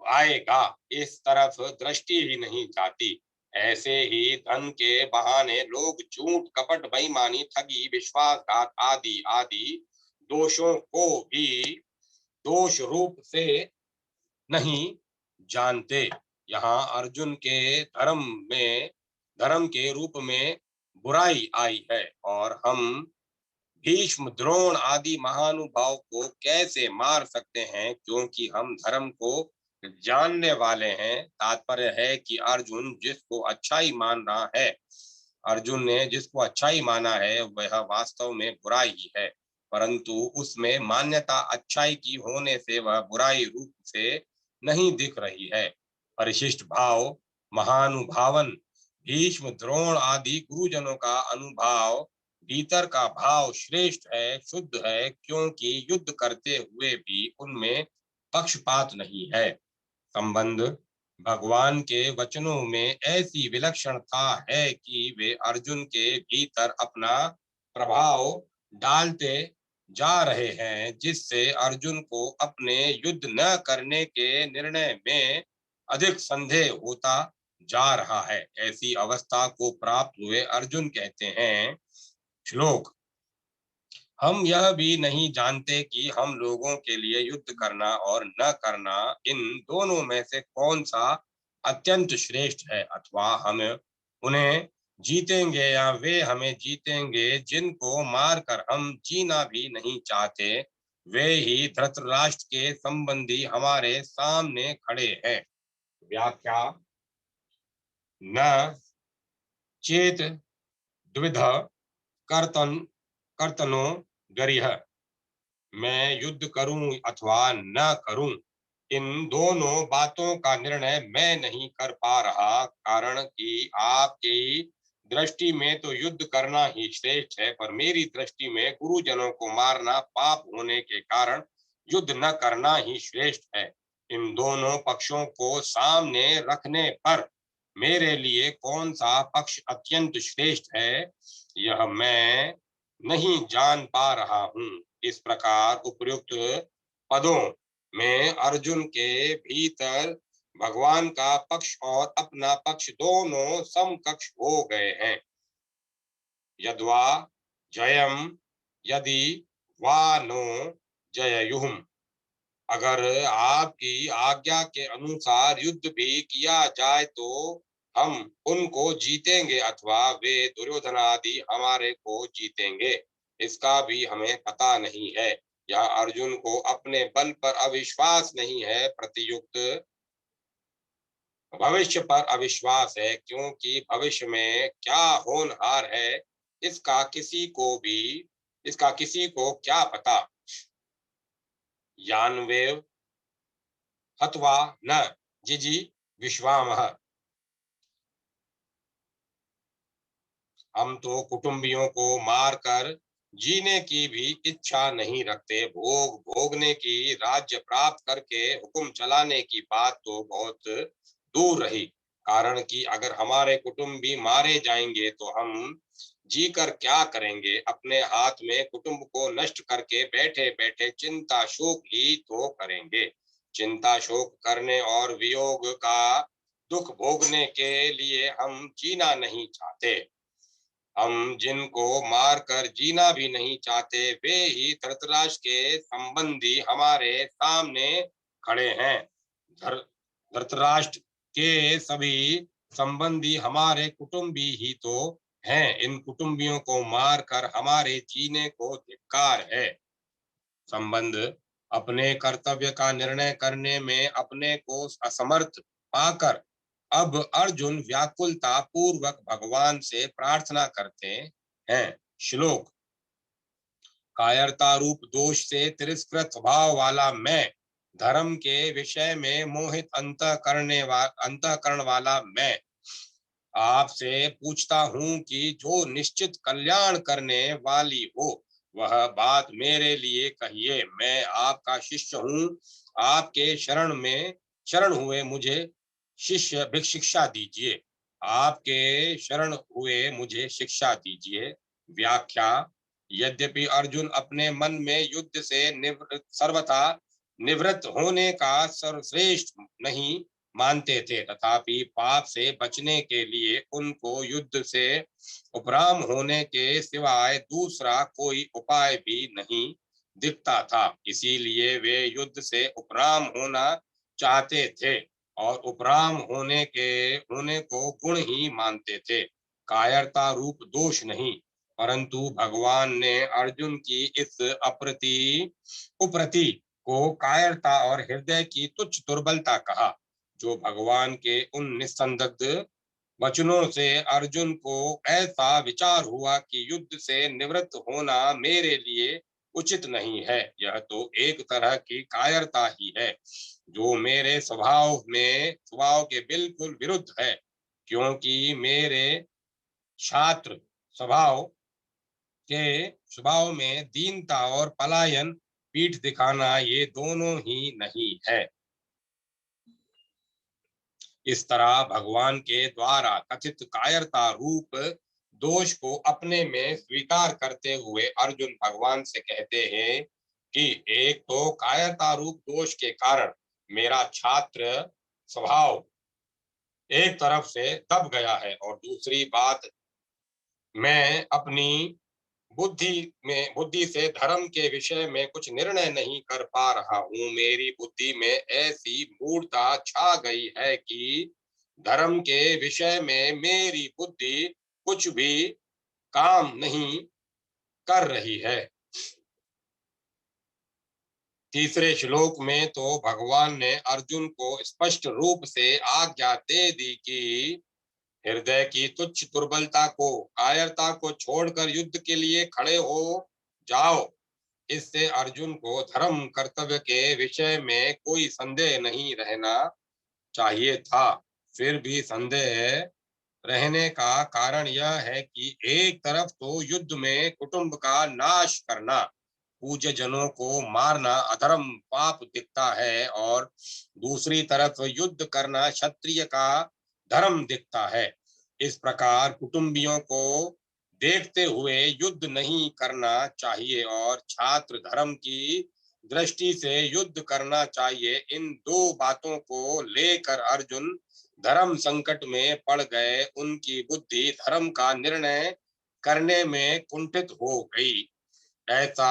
आएगा, इस तरफ दृष्टि ही नहीं जाती। ऐसे ही धन के बहाने लोग झूठ, कपट, बेईमानी, ठगी, विश्वासघात आदि आदि दोषों को भी दोष रूप से नहीं जानते। यहाँ अर्जुन के धर्म के रूप में बुराई आई है और हम भीष्म, द्रोण आदि महानुभाव को कैसे मार सकते हैं, क्योंकि हम धर्म को जानने वाले हैं। तात्पर्य है कि अर्जुन ने जिसको अच्छाई माना है वह वास्तव में बुराई ही है, परंतु उसमें मान्यता अच्छाई की होने से वह बुराई रूप से नहीं दिख रही है। परिशिष्ट भाव, महानुभावन, भीष्म, द्रोण आदि गुरुजनों का अनुभाव, भीतर का भाव श्रेष्ठ है, शुद्ध है, क्योंकि युद्ध करते हुए भी उनमें पक्षपात नहीं है। संबंध भगवान के वचनों में ऐसी विलक्षणता है कि वे अर्जुन के भीतर अपना प्रभाव डालते जा रहे हैं, जिससे अर्जुन को अपने युद्ध न करने के निर्णय में अधिक संदेह होता जा रहा है। ऐसी अवस्था को प्राप्त हुए अर्जुन कहते हैं, श्लोक, हम यह भी नहीं जानते कि हम लोगों के लिए युद्ध करना और न करना, इन दोनों में से कौन सा अत्यंत श्रेष्ठ है, अथवा हम उन्हें जीतेंगे या वे हमें जीतेंगे। जिनको मारकर हम जीना भी नहीं चाहते, वे ही धृतराष्ट्र के संबंधी हमारे सामने खड़े हैं। व्याख्या, न चेत द्विध कर्तन कर्तनो गरिह, मैं युद्ध करूं अथवा न करूं, इन दोनों बातों का निर्णय मैं नहीं कर पा रहा, कारण कि आपकी दृष्टि में तो युद्ध करना ही श्रेष्ठ है, पर मेरी दृष्टि में गुरुजनों को मारना पाप होने के कारण युद्ध न करना ही श्रेष्ठ है। इन दोनों पक्षों को सामने रखने पर मेरे लिए कौन सा पक्ष अत्यंत श्रेष्ठ है, यह मैं नहीं जान पा रहा हूं। इस प्रकार उपर्युक्त पदों में अर्जुन के भीतर भगवान का पक्ष और अपना पक्ष दोनों समकक्ष हो गए हैं। यद्वा जयम यदि वा नो जययुहुम, अगर आपकी आज्ञा के अनुसार युद्ध भी किया जाए तो हम उनको जीतेंगे अथवा वे दुर्योधन आदि हमारे को जीतेंगे, इसका भी हमें पता नहीं है। यह अर्जुन को अपने बल पर अविश्वास नहीं है, प्रतियुक्त भविष्य पर अविश्वास है, क्योंकि भविष्य में क्या होनहार है इसका किसी को क्या पता। यानवेव हत्वा न जिजी विश्वामह, हम तो कुटुंबियों को मारकर जीने की भी इच्छा नहीं रखते। भोगने की, राज्य प्राप्त करके हुक्म चलाने की बात तो बहुत दूर रही, कारण कि अगर हमारे कुटुंबी मारे जाएंगे तो हम जी कर क्या करेंगे, अपने हाथ में कुटुंब को नष्ट करके बैठे बैठे चिंता शोक ही तो करेंगे। चिंता शोक करने और वियोग का दुख भोगने के लिए हम जीना नहीं चाहते। हम जिनको मार कर जीना भी नहीं चाहते, वे ही धृतराष्ट्र के संबंधी हमारे सामने खड़े हैं। धृतराष्ट्र के सभी संबंधी हमारे कुटुंबी ही तो हैं। इन कुटुंबियों को मारकर हमारे जीने को धिक्कार है। संबंध अपने कर्तव्य का निर्णय करने में अपने को असमर्थ पाकर अब अर्जुन व्याकुलता पूर्वक भगवान से प्रार्थना करते हैं। श्लोक। कायरता रूप दोष से तिरस्कृत स्वभाव वाला मैं, धर्म के विषय में मोहित अंतःकरण वाला मैं, आपसे पूछता हूँ कि जो निश्चित कल्याण करने वाली हो वह बात मेरे लिए कहिए। मैं आपका शिष्य हूँ, आपके शरण हुए मुझे शिक्षा दीजिए। आपके शरण हुए मुझे शिक्षा दीजिए। व्याख्या। यद्यपि अर्जुन अपने मन में युद्ध से सर्वथा निवृत्त होने का सर्वश्रेष्ठ नहीं मानते थे, तथापि पाप से बचने के लिए उनको युद्ध से उपराम होने के सिवाय दूसरा कोई उपाय भी नहीं दिखता था। इसीलिए वे युद्ध से उपराम होना चाहते थे और उपराम होने को गुण ही मानते थे, कायरता रूप दोष नहीं। परंतु भगवान ने अर्जुन की इस उप्रति को कायरता और हृदय की तुच्छ दुर्बलता कहा। जो भगवान के उन निस्संदिग्ध वचनों से अर्जुन को ऐसा विचार हुआ कि युद्ध से निवृत्त होना मेरे लिए उचित नहीं है, यह तो एक तरह की कायरता ही है जो मेरे स्वभाव के बिल्कुल विरुद्ध है। क्योंकि मेरे छात्र स्वभाव स्वभाव में दीनता और पलायन, पीठ दिखाना, ये दोनों ही नहीं है। इस तरह भगवान के द्वारा कथित कायरता रूप दोष को अपने में स्वीकार करते हुए अर्जुन भगवान से कहते हैं कि एक तो कायरता रूप दोष के कारण मेरा छात्र स्वभाव एक तरफ से दब गया है, और दूसरी बात, मैं अपनी बुद्धि से धर्म के विषय में कुछ निर्णय नहीं कर पा रहा हूँ। मेरी बुद्धि में ऐसी मूढ़ता छा गई है कि धर्म के विषय में मेरी बुद्धि कुछ भी काम नहीं कर रही है। तीसरे श्लोक में तो भगवान ने अर्जुन को स्पष्ट रूप से आज्ञा दे दी कि हृदय की तुच्छ दुर्बलता को, कायरता को छोड़कर युद्ध के लिए खड़े हो जाओ। इससे अर्जुन को धर्म कर्तव्य के विषय में कोई संदेह नहीं रहना चाहिए था। फिर भी संदेह रहने का कारण यह है कि एक तरफ तो युद्ध में कुटुंब का नाश करना, पूज्य जनों को मारना अधर्म पाप दिखता है, और दूसरी तरफ युद्ध करना क्षत्रिय का धर्म दिखता है। इस प्रकार कुटुंबियों को देखते हुए युद्ध नहीं करना चाहिए और छात्र धर्म की दृष्टि से युद्ध करना चाहिए। इन दो बातों को लेकर अर्जुन धर्म संकट में पड़ गए। उनकी बुद्धि धर्म का निर्णय करने में कुंठित हो गई। ऐसा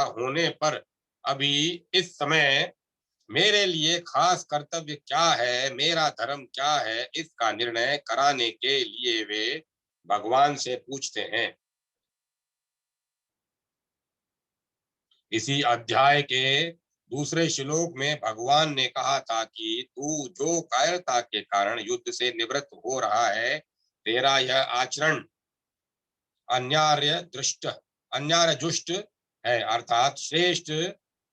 होने पर अभी इस समय मेरे लिए खास कर्तव्य क्या है, मेरा धर्म क्या है, इसका निर्णय कराने के लिए वे भगवान से पूछते हैं। इसी अध्याय के दूसरे श्लोक में भगवान ने कहा था कि तू जो कायरता के कारण युद्ध से निवृत्त हो रहा है, तेरा यह आचरण अन्यार्य जुष्ट है, अर्थात श्रेष्ठ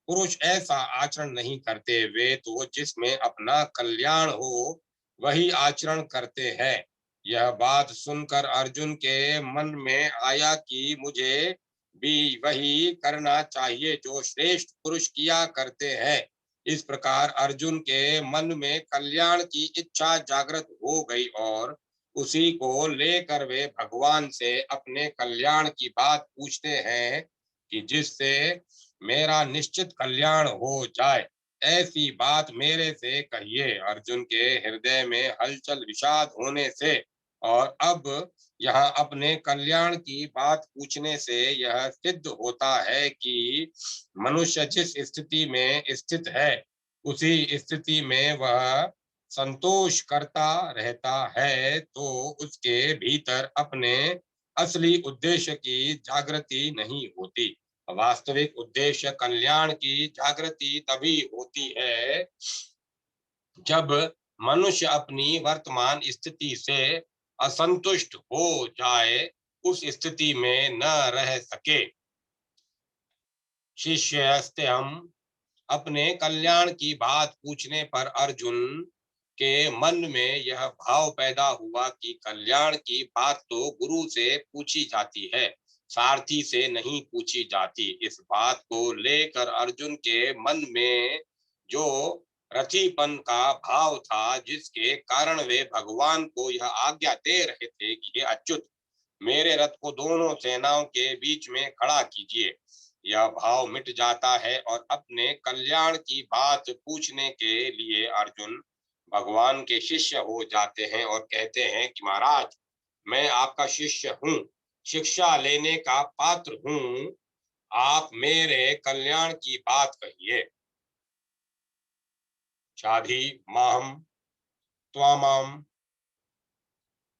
पुरुष ऐसा आचरण नहीं करते। वे तो जिसमें अपना कल्याण हो वही आचरण करते हैं। यह बात सुनकर अर्जुन के मन में आया कि मुझे भी वही करना चाहिए जो श्रेष्ठ पुरुष किया करते हैं। इस प्रकार अर्जुन के मन में कल्याण की इच्छा जागृत हो गई और उसी को लेकर वे भगवान से अपने कल्याण की बात पूछते हैं कि जिससे मेरा निश्चित कल्याण हो जाए, ऐसी बात मेरे से कहिए। अर्जुन के हृदय में हलचल विषाद होने से और अब यहाँ अपने कल्याण की बात पूछने से यह सिद्ध होता है कि मनुष्य जिस स्थिति में स्थित है उसी स्थिति में वह संतोष करता रहता है, तो उसके भीतर अपने असली उद्देश्य की जागृति नहीं होती। वास्तविक उद्देश्य कल्याण की जागृति तभी होती है जब मनुष्य अपनी वर्तमान स्थिति से असंतुष्ट हो जाए, उस स्थिति में न रह सके। शिष्यस्ते हम अपने कल्याण की बात पूछने पर अर्जुन के मन में यह भाव पैदा हुआ कि कल्याण की बात तो गुरु से पूछी जाती है, सारथी से नहीं पूछी जाती। इस बात को लेकर अर्जुन के मन में जो रथिपन का भाव था, जिसके कारण वे भगवान को यह आज्ञा दे रहे थे कि हे अच्युत, मेरे रथ को दोनों सेनाओं के बीच में खड़ा कीजिए, यह भाव मिट जाता है और अपने कल्याण की बात पूछने के लिए अर्जुन भगवान के शिष्य हो जाते हैं और कहते हैं कि महाराज, मैं आपका शिष्य हूँ, शिक्षा लेने का पात्र हूँ, आप मेरे कल्याण की बात कहिए। शाधि माहम त्वामाम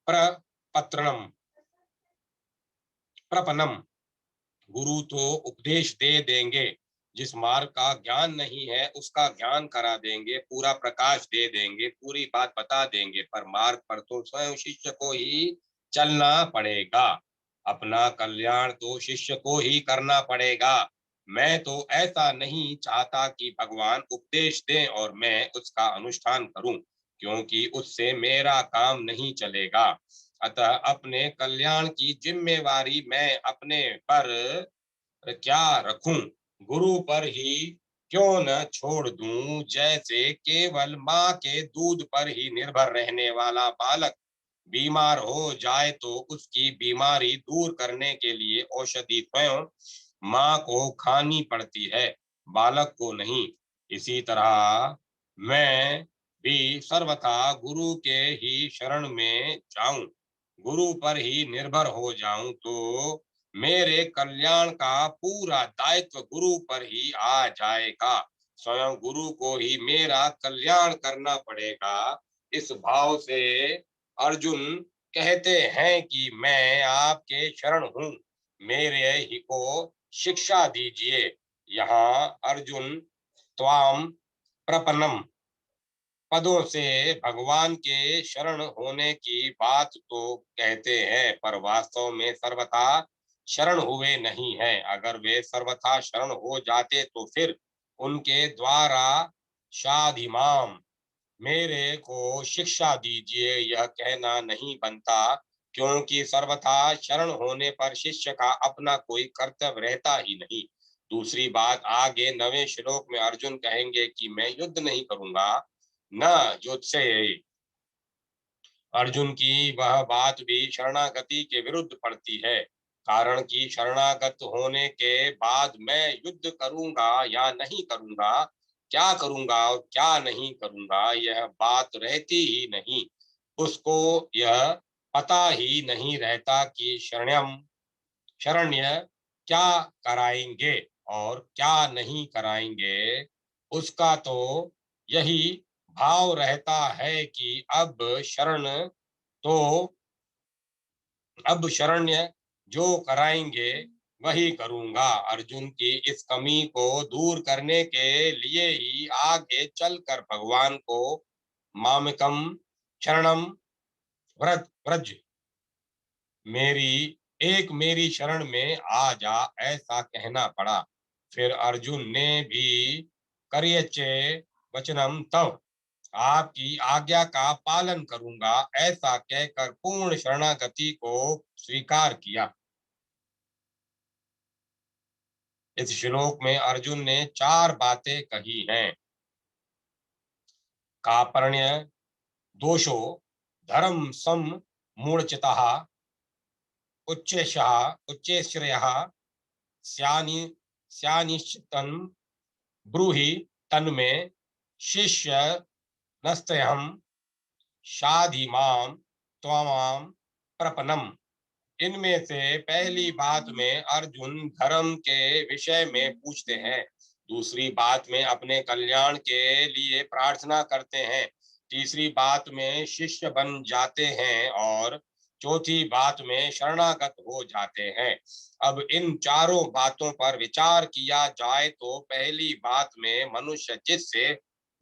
प्रपत्रणम प्रपन्नम, गुरु तो उपदेश दे देंगे, जिस मार्ग का ज्ञान नहीं है उसका ज्ञान करा देंगे, पूरा प्रकाश दे देंगे, पूरी बात बता देंगे, पर मार्ग पर तो स्वयं शिष्य को ही चलना पड़ेगा। अपना कल्याण तो शिष्य को ही करना पड़ेगा। मैं तो ऐसा नहीं चाहता कि भगवान उपदेश दें और मैं उसका अनुष्ठान करूं, क्योंकि उससे मेरा काम नहीं चलेगा। अतः अपने कल्याण की जिम्मेवारी मैं अपने पर क्या रखूं, गुरु पर ही क्यों न छोड़ दूं। जैसे केवल माँ के दूध पर ही निर्भर रहने वाला बालक बीमार हो जाए तो उसकी बीमारी दूर करने के लिए औषधि स्वयं माँ को खानी पड़ती है, बालक को नहीं। इसी तरह मैं भी सर्वथा गुरु के ही शरण में जाऊं, गुरु पर ही निर्भर हो जाऊं, तो मेरे कल्याण का पूरा दायित्व गुरु पर ही आ जाएगा। स्वयं गुरु को ही मेरा कल्याण करना पड़ेगा। इस भाव से अर्जुन कहते हैं कि मैं आपके शरण हूँ, मेरे ही को शिक्षा दीजिए। यहाँ अर्जुन त्वाम प्रपन्नम पदों से भगवान के शरण होने की बात तो कहते हैं, पर वास्तव में सर्वथा शरण हुए नहीं है। अगर वे सर्वथा शरण हो जाते तो फिर उनके द्वारा शाधिमाम, मेरे को शिक्षा दीजिए, यह कहना नहीं बनता, क्योंकि सर्वथा शरण होने पर शिष्य का अपना कोई कर्तव्य रहता ही नहीं। दूसरी बात, आगे 9वें श्लोक में अर्जुन कहेंगे कि मैं युद्ध नहीं करूंगा, न युद्ध से। अर्जुन की वह बात भी शरणागति के विरुद्ध पड़ती है, कारण कि शरणागत होने के बाद मैं युद्ध करूंगा या नहीं करूंगा, क्या करूंगा और क्या नहीं करूंगा, यह बात रहती ही नहीं। उसको यह पता ही नहीं रहता कि शरण्य क्या कराएंगे और क्या नहीं कराएंगे। उसका तो यही भाव रहता है कि तो अब शरण्य जो कराएंगे वही करूंगा। अर्जुन की इस कमी को दूर करने के लिए ही आगे चलकर भगवान को मामकम शरणम व्रज, मेरी शरण में आ जा, ऐसा कहना पड़ा। फिर अर्जुन ने भी करियचे वचनम तव, आपकी आज्ञा का पालन करूंगा, ऐसा कहकर पूर्ण शरणागति को स्वीकार किया। इस श्लोक में अर्जुन ने 4 बातें कही हैं। कार्पण्य दोषो धर्म सम मूढ़चितः उच्चेशः उच्चेश्रयः स्यानि स्यानिश्चितं ब्रूहि तन्मे शिष्य नस्तयम् शाधि माम त्वमाम प्रपन्नम। इनमें से पहली बात में अर्जुन धर्म के विषय में पूछते हैं, दूसरी बात में अपने कल्याण के लिए प्रार्थना करते हैं, तीसरी बात में शिष्य बन जाते हैं और चौथी बात में शरणागत हो जाते हैं। अब इन चारों बातों पर विचार किया जाए तो पहली बात में मनुष्य जिससे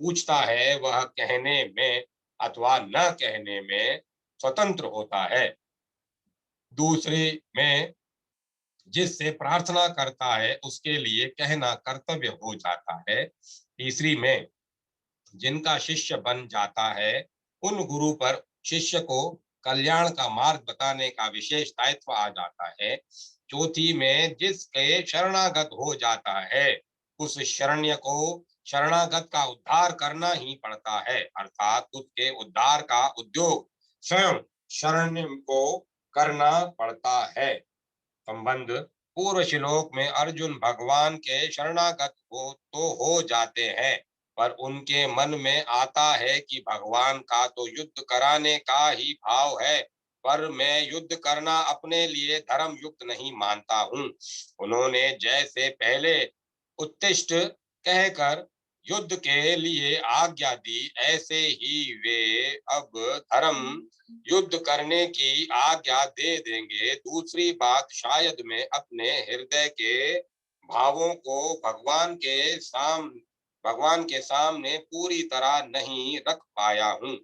पूछता है वह कहने में अथवा न कहने में स्वतंत्र होता है। दूसरे में जिससे प्रार्थना करता है उसके लिए कहना कर्तव्य हो जाता है। तीसरी में जिनका शिष्य बन जाता है उन गुरु पर शिष्य को कल्याण का मार्ग बताने का विशेष दायित्व आ जाता है। चौथी में जिसके शरणागत हो जाता है उस शरण्य को शरणागत का उद्धार करना ही पड़ता है, अर्थात उसके उद्धार का उद्योग स्वयं शरण्य को करना पड़ता है। संबंध पूर्व श्लोक में अर्जुन भगवान के शरणागत हो जाते हैं, पर उनके मन में आता है कि भगवान का तो युद्ध कराने का ही भाव है, पर मैं युद्ध करना अपने लिए धर्म युक्त नहीं मानता हूँ। उन्होंने जैसे पहले उत्तिष्ठ कहकर युद्ध के लिए आज्ञा दी, ऐसे ही वे अब धर्म युद्ध करने की आज्ञा दे देंगे। दूसरी बात, शायद मैं अपने हृदय के भावों को भगवान के सामने पूरी तरह नहीं रख पाया हूँ।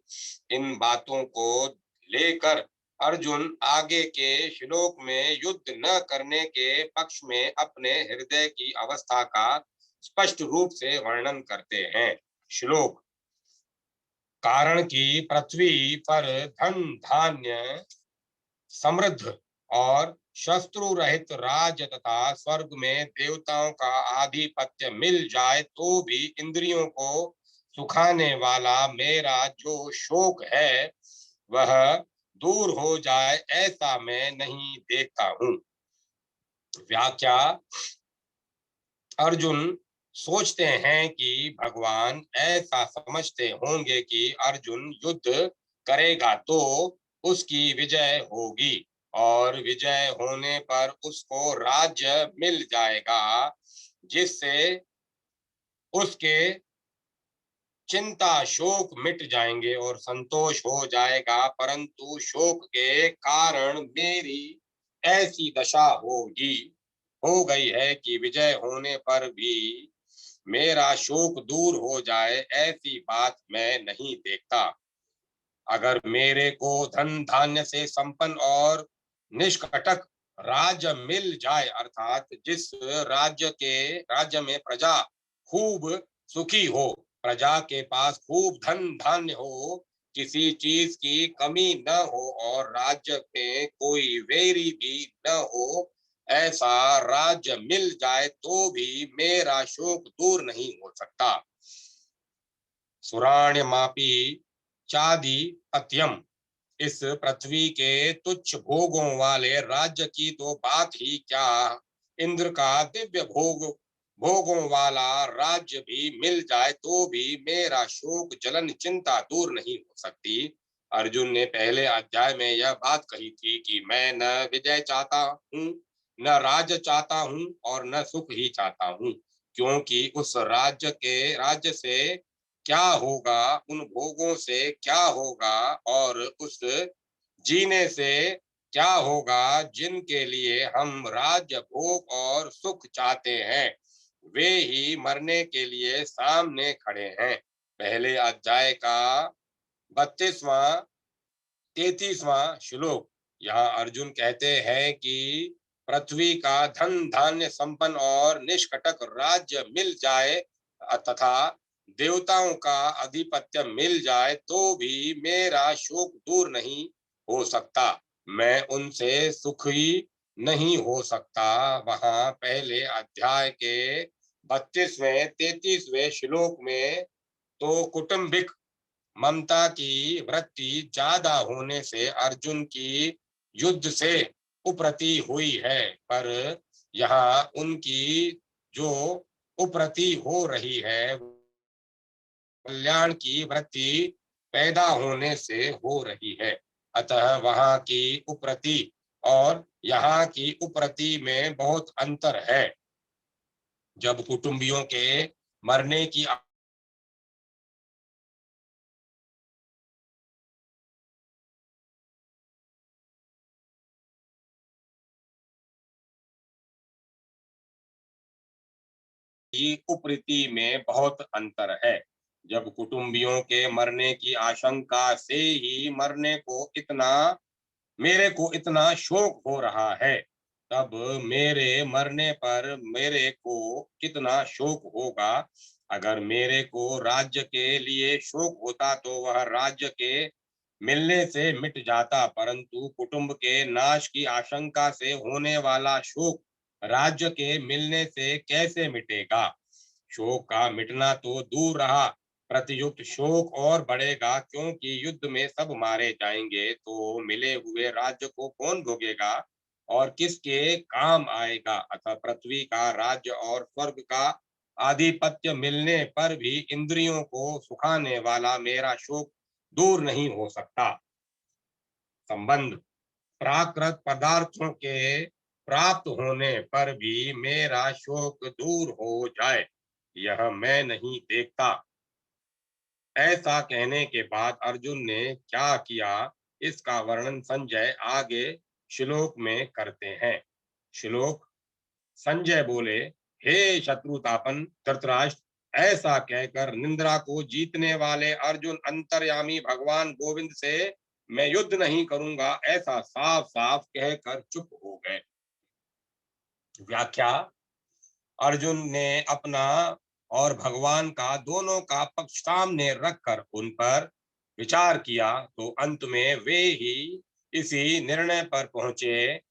इन बातों को लेकर अर्जुन आगे के श्लोक में युद्ध न करने के पक्ष में अपने हृदय की अवस्था का स्पष्ट रूप से वर्णन करते हैं। श्लोक, कारण कि पृथ्वी पर धन धान्य समृद्ध और शत्रु रहित राज्य तथा स्वर्ग में देवताओं का आधिपत्य मिल जाए तो भी इंद्रियों को सुखाने वाला मेरा जो शोक है वह दूर हो जाए, ऐसा मैं नहीं देखता हूँ। व्याख्या, अर्जुन सोचते हैं कि भगवान ऐसा समझते होंगे कि अर्जुन युद्ध करेगा तो उसकी विजय होगी और विजय होने पर उसको राज्य मिल जाएगा, जिससे उसके चिंता शोक मिट जाएंगे और संतोष हो जाएगा। परंतु शोक के कारण मेरी ऐसी दशा हो गई है कि विजय होने पर भी मेरा शोक दूर हो जाए, ऐसी बात मैं नहीं देखता। अगर मेरे को धन धान्य से संपन्न और निष्कटक राज्य मिल जाए, अर्थात जिस राज्य में प्रजा खूब सुखी हो, प्रजा के पास खूब धन धान्य हो, किसी चीज की कमी न हो और राज्य में कोई वैरी भी न हो, ऐसा राज्य मिल जाए तो भी मेरा शोक दूर नहीं हो सकता। सुराण्यमापि चादि अत्यम, इस पृथ्वी के तुच्छ भोगों वाले राज्य की तो बात ही क्या, इंद्र का दिव्य भोगों वाला राज्य भी मिल जाए तो भी मेरा शोक जलन चिंता दूर नहीं हो सकती। अर्जुन ने पहले अध्याय में यह बात कही थी कि मैं न विजय चाहता हूँ, न राज्य चाहता हूँ और न सुख ही चाहता हूँ, क्योंकि उस राज्य से क्या होगा, उन भोगों से क्या होगा और उस जीने से क्या होगा जिनके लिए हम राज्य भोग और सुख चाहते हैं, वे ही मरने के लिए सामने खड़े हैं। पहले अध्याय का 32वां 33वां श्लोक, यहाँ अर्जुन कहते हैं कि पृथ्वी का धन धान्य संपन्न और निष्कटक राज्य मिल जाए तथा देवताओं का आधिपत्य मिल जाए तो भी मेरा शोक दूर नहीं हो सकता, मैं उनसे सुखी नहीं हो सकता। वहां पहले अध्याय के 32वें 33वें श्लोक में तो कौटुंबिक ममता की वृत्ति ज्यादा होने से अर्जुन की युद्ध से उपरति हुई है, पर यहाँ उनकी जो उपरति हो रही है कल्याण की वृत्ति पैदा होने से हो रही है। अतः वहां की उपरति और यहाँ की उपरति में बहुत अंतर है। जब कुटुंबियों के मरने की उपरीति में बहुत अंतर है। जब कुटुंबियों के मरने की आशंका से ही मेरे को इतना शोक हो रहा है, तब मेरे मरने पर मेरे को कितना शोक होगा। अगर मेरे को राज्य के लिए शोक होता तो वह राज्य के मिलने से मिट जाता, परंतु कुटुंब के नाश की आशंका से होने वाला शोक राज्य के मिलने से कैसे मिटेगा। शोक का मिटना तो दूर रहा, प्रतियुक्त शोक और बढ़ेगा, क्योंकि युद्ध में सब मारे जाएंगे तो मिले हुए राज्य को कौन भोगेगा और किसके काम आएगा। अतः पृथ्वी का राज्य और स्वर्ग का आधिपत्य मिलने पर भी इंद्रियों को सुखाने वाला मेरा शोक दूर नहीं हो सकता। संबंध प्राकृत पदार्थों के प्राप्त होने पर भी मेरा शोक दूर हो जाए, यह मैं नहीं देखता। ऐसा कहने के बाद अर्जुन ने क्या किया, इसका वर्णन संजय आगे श्लोक में करते हैं। श्लोक। संजय बोले, हे शत्रुतापन धृतराष्ट्र, ऐसा कहकर निंद्रा को जीतने वाले अर्जुन अंतर्यामी भगवान गोविंद से मैं युद्ध नहीं करूंगा ऐसा साफ साफ कहकर चुप हो गए। व्याख्या। अर्जुन ने अपना और भगवान का दोनों का पक्ष सामने रखकर उन पर विचार किया तो अंत में वे ही इसी निर्णय पर पहुंचे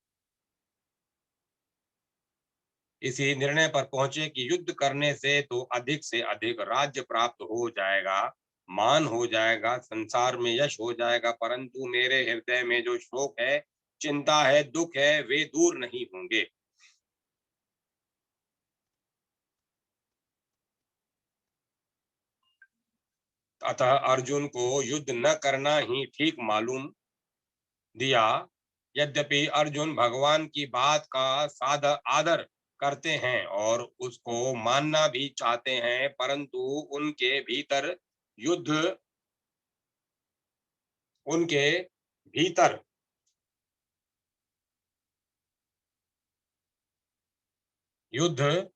इसी निर्णय पर पहुंचे कि युद्ध करने से अधिक राज्य प्राप्त हो जाएगा, मान हो जाएगा, संसार में यश हो जाएगा, परंतु मेरे हृदय में जो शोक है, चिंता है, दुख है, वे दूर नहीं होंगे। अतः अर्जुन को युद्ध न करना ही ठीक मालूम दिया। यद्यपि अर्जुन भगवान की बात का आदर करते हैं और उसको मानना भी चाहते हैं, परंतु युद्ध उनके भीतर युद्ध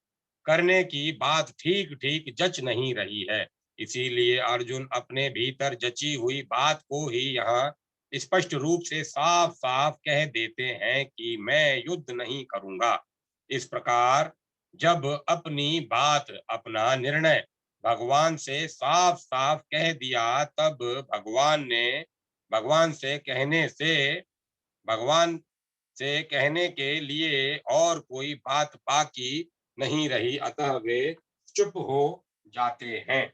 करने की बात ठीक ठीक जच नहीं रही है। इसीलिए अर्जुन अपने भीतर जची हुई बात को ही यहाँ स्पष्ट रूप से साफ साफ कह देते हैं कि मैं युद्ध नहीं करूंगा। इस प्रकार जब अपनी बात, अपना निर्णय भगवान से साफ साफ कह दिया, तब भगवान से कहने से भगवान से कहने के लिए और कोई बात बाकी नहीं रही, अतः वे चुप हो जाते हैं।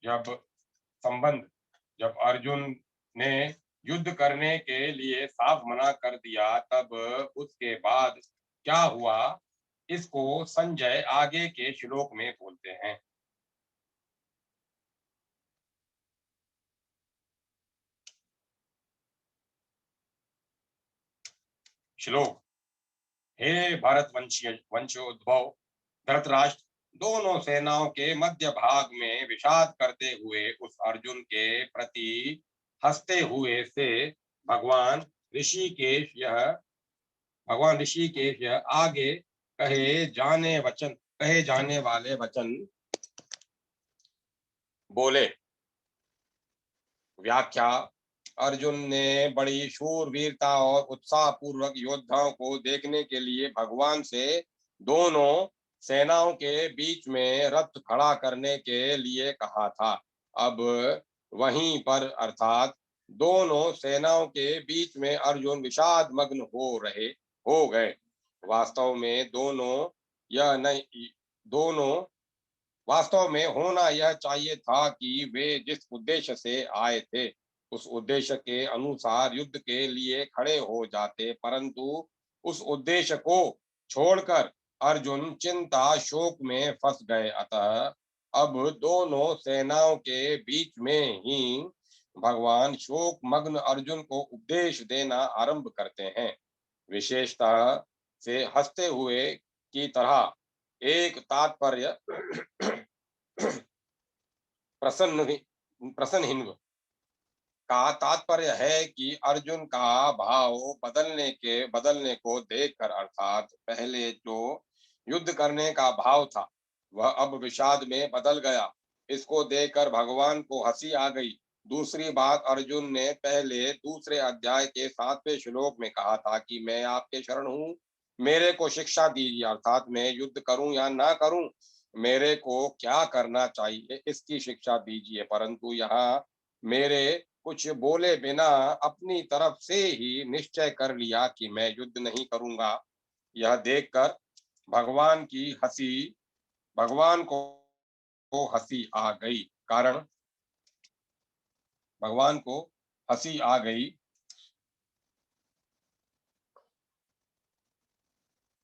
जब संबंध जब अर्जुन ने युद्ध करने के लिए साफ मना कर दिया, तब उसके बाद क्या हुआ, इसको संजय आगे के श्लोक में बोलते हैं। श्लोक। हे भरत वंशोद्भव धृतराष्ट्र, दोनों सेनाओं के मध्य भाग में विषाद करते हुए उस अर्जुन के प्रति हंसते हुए से भगवान ऋषिकेश यह आगे कहे जाने वाले वचन बोले। व्याख्या। अर्जुन ने बड़ी शूरवीरता और उत्साह पूर्वक योद्धाओं को देखने के लिए भगवान से दोनों सेनाओं के बीच में रथ खड़ा करने के लिए कहा था। अब वहीं पर अर्थात दोनों सेनाओं के बीच में अर्जुन विषाद मग्न हो गए। वास्तव में दोनों वास्तव में होना यह चाहिए था कि वे जिस उद्देश्य से आए थे उस उद्देश्य के अनुसार युद्ध के लिए खड़े हो जाते, परंतु उस उद्देश्य को छोड़कर अर्जुन चिंता शोक में फंस गए। अतः अब दोनों सेनाओं के बीच में ही भगवान शोक मग्न अर्जुन को उपदेश देना आरंभ करते हैं, विशेषतः से हंसते हुए की तरह। एक तात्पर्य प्रसन्न प्रसन्न का तात्पर्य है कि अर्जुन का भाव बदलने को देखकर, अर्थात पहले जो युद्ध करने का भाव था वह अब विषाद में बदल गया, इसको देखकर भगवान को हंसी आ गई। दूसरी बात, अर्जुन ने पहले दूसरे अध्याय के 7वें श्लोक में कहा था कि मैं आपके शरण हूँ, मेरे को शिक्षा दीजिए, अर्थात मैं युद्ध करूं या ना करूं, मेरे को क्या करना चाहिए इसकी शिक्षा दीजिए। परंतु यहाँ मेरे कुछ बोले बिना अपनी तरफ से ही निश्चय कर लिया कि मैं युद्ध नहीं करूंगा। यह देखकर भगवान की हंसी भगवान को हंसी आ गई। कारण भगवान को हंसी आ गई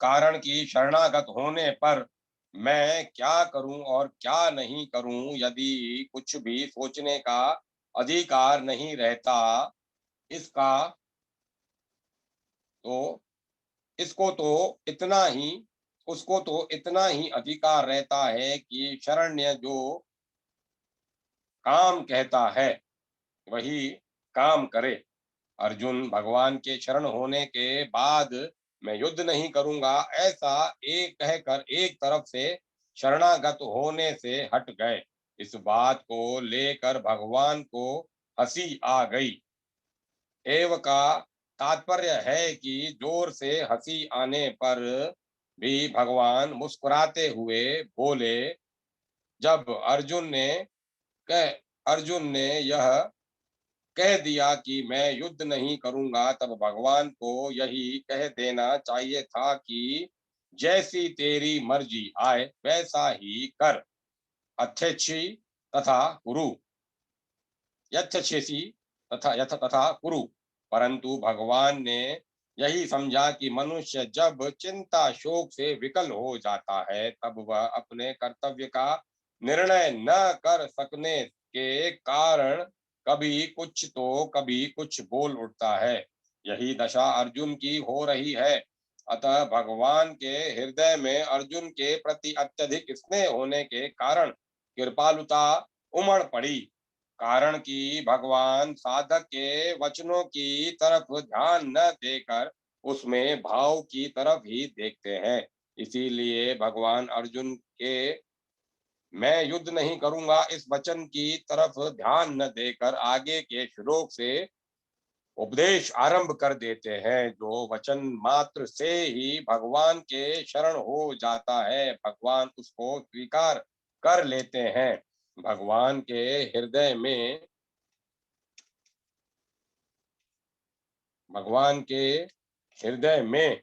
कारण कि शरणागत होने पर मैं क्या करूं और क्या नहीं करूं, यदि कुछ भी सोचने का अधिकार नहीं रहता, इसका तो इसको तो इतना ही उसको तो इतना ही अधिकार रहता है कि शरण्य जो काम कहता है वही काम करे। अर्जुन भगवान के शरण होने के बाद मैं युद्ध नहीं करूंगा ऐसा एक कहकर एक तरफ से शरणागत होने से हट गए। इस बात को लेकर भगवान को हंसी आ गई। एव का तात्पर्य है कि जोर से हंसी आने पर भी भगवान मुस्कुराते हुए बोले। जब कह अर्जुन ने यह कह दिया कि मैं युद्ध नहीं करूंगा, तब भगवान को यही कह देना चाहिए था कि जैसी तेरी मर्जी आए वैसा ही कर, अच्छी तथा कुरु यथेच्छसी यथ तथा कुरु। परंतु भगवान ने यही समझा कि मनुष्य जब चिंता शोक से विकल हो जाता है तब वह अपने कर्तव्य का निर्णय न कर सकने के कारण कभी कुछ तो कभी कुछ बोल उठता है। यही दशा अर्जुन की हो रही है। अतः भगवान के हृदय में अर्जुन के प्रति अत्यधिक स्नेह होने के कारण कृपालुता उमड़ पड़ी। कारण कि भगवान साधक के वचनों की तरफ ध्यान न देकर उसमें भाव की तरफ ही देखते हैं। इसीलिए भगवान अर्जुन के मैं युद्ध नहीं करूंगा इस वचन की तरफ ध्यान न देकर आगे के श्लोक से उपदेश आरंभ कर देते हैं। जो वचन मात्र से ही भगवान के शरण हो जाता है भगवान उसको स्वीकार कर लेते हैं। भगवान के हृदय में भगवान के हृदय में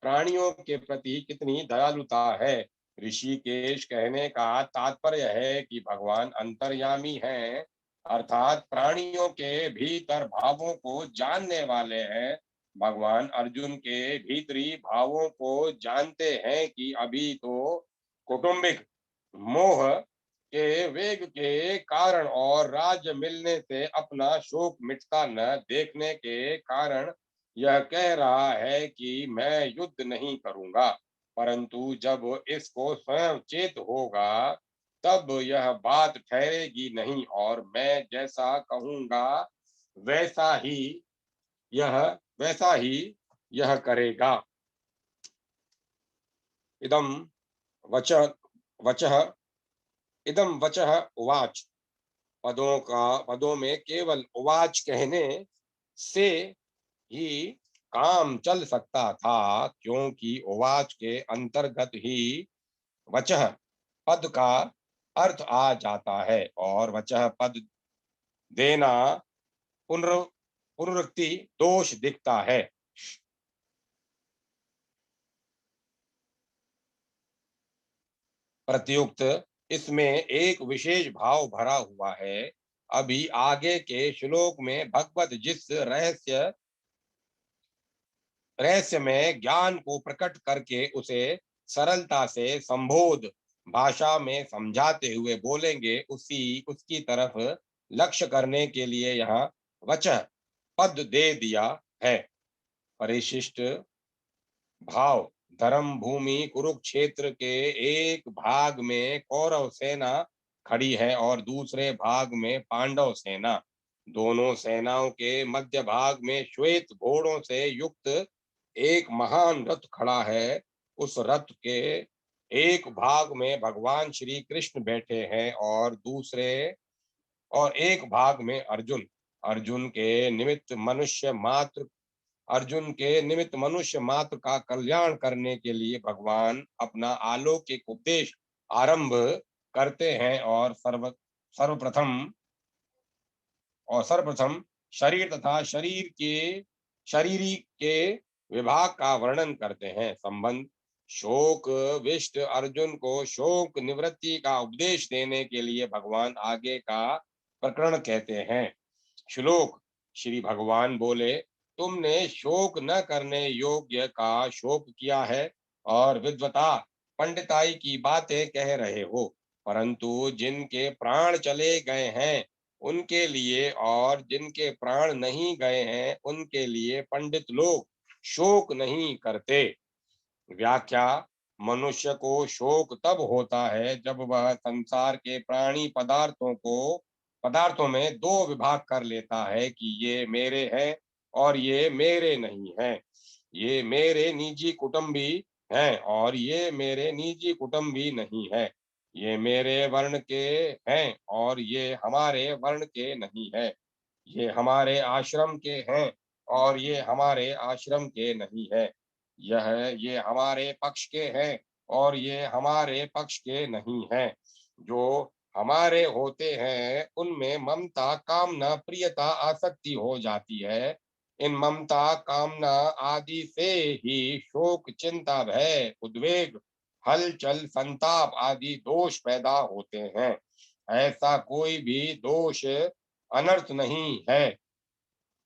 प्राणियों के प्रति कितनी दयालुता है। ऋषिकेश कहने का तात्पर्य है कि भगवान अंतर्यामी हैं, अर्थात प्राणियों के भीतर भावों को जानने वाले हैं। भगवान अर्जुन के भीतरी भावों को जानते हैं कि अभी तो कौटुंबिक मोह के वेग के कारण और राज्य मिलने से अपना शोक मिटता न देखने के कारण यह कह रहा है कि मैं युद्ध नहीं करूंगा। परंतु जब इसको स्वयं चेत होगा तब यह बात ठहरेगी नहीं और मैं जैसा कहूंगा वैसा ही यह वैसा ही यह करेगा। इदम वच वचः इदम वचः उवाच। पदों में केवल उवाच कहने से ही काम चल सकता था, क्योंकि उवाच के अंतर्गत ही वचः पद का अर्थ आ जाता है और वचः पद देना पुनरुक्ति दोष दिखता है। प्रत्युक्त इसमें एक विशेष भाव भरा हुआ है। अभी आगे के श्लोक में भगवत जिस रहस्य में ज्ञान को प्रकट करके उसे सरलता से संबोध भाषा में समझाते हुए बोलेंगे, उसकी तरफ लक्ष्य करने के लिए यहाँ वचः पद दे दिया है। परिशिष्ट भाव धर्म भूमि कुरुक्षेत्र के एक भाग में कौरव सेना खड़ी है और दूसरे भाग में पांडव सेना। दोनों सेनाओं के मध्य भाग में श्वेत घोड़ों से युक्त एक महान रथ खड़ा है। उस रथ के एक भाग में भगवान श्री कृष्ण बैठे हैं और एक भाग में अर्जुन। अर्जुन के निमित्त मनुष्य मात्र का कल्याण करने के लिए भगवान अपना अलौकिक उपदेश आरंभ करते हैं और सर्वप्रथम शरीर तथा शरीरी के विभाग का वर्णन करते हैं। संबंध शोक विष्ट अर्जुन को शोक निवृत्ति का उपदेश देने के लिए भगवान आगे का प्रकरण कहते हैं। श्लोक श्री भगवान बोले, तुमने शोक न करने योग्य का शोक किया है और विद्वता पंडिताई की बातें कह रहे हो, परंतु जिनके प्राण चले गए हैं उनके लिए और जिनके प्राण नहीं गए हैं उनके लिए पंडित लोग शोक नहीं करते। व्याख्या मनुष्य को शोक तब होता है जब वह संसार के प्राणी पदार्थों में दो विभाग कर लेता है कि ये मेरे हैं और ये मेरे नहीं हैं। ये मेरे निजी कुटुंबी हैं और ये मेरे निजी कुटुंबी नहीं है। ये मेरे वर्ण के हैं और ये हमारे वर्ण के नहीं है। ये हमारे आश्रम के हैं और ये हमारे आश्रम के नहीं है। ये हमारे पक्ष के हैं और ये हमारे पक्ष के नहीं है। जो हमारे होते हैं उनमें ममता कामना प्रियता आसक्ति हो जाती है। इन ममता कामना आदि से ही शोक चिंता भय उद्वेग हलचल संताप आदि दोष पैदा होते हैं। ऐसा कोई भी दोष अनर्थ नहीं है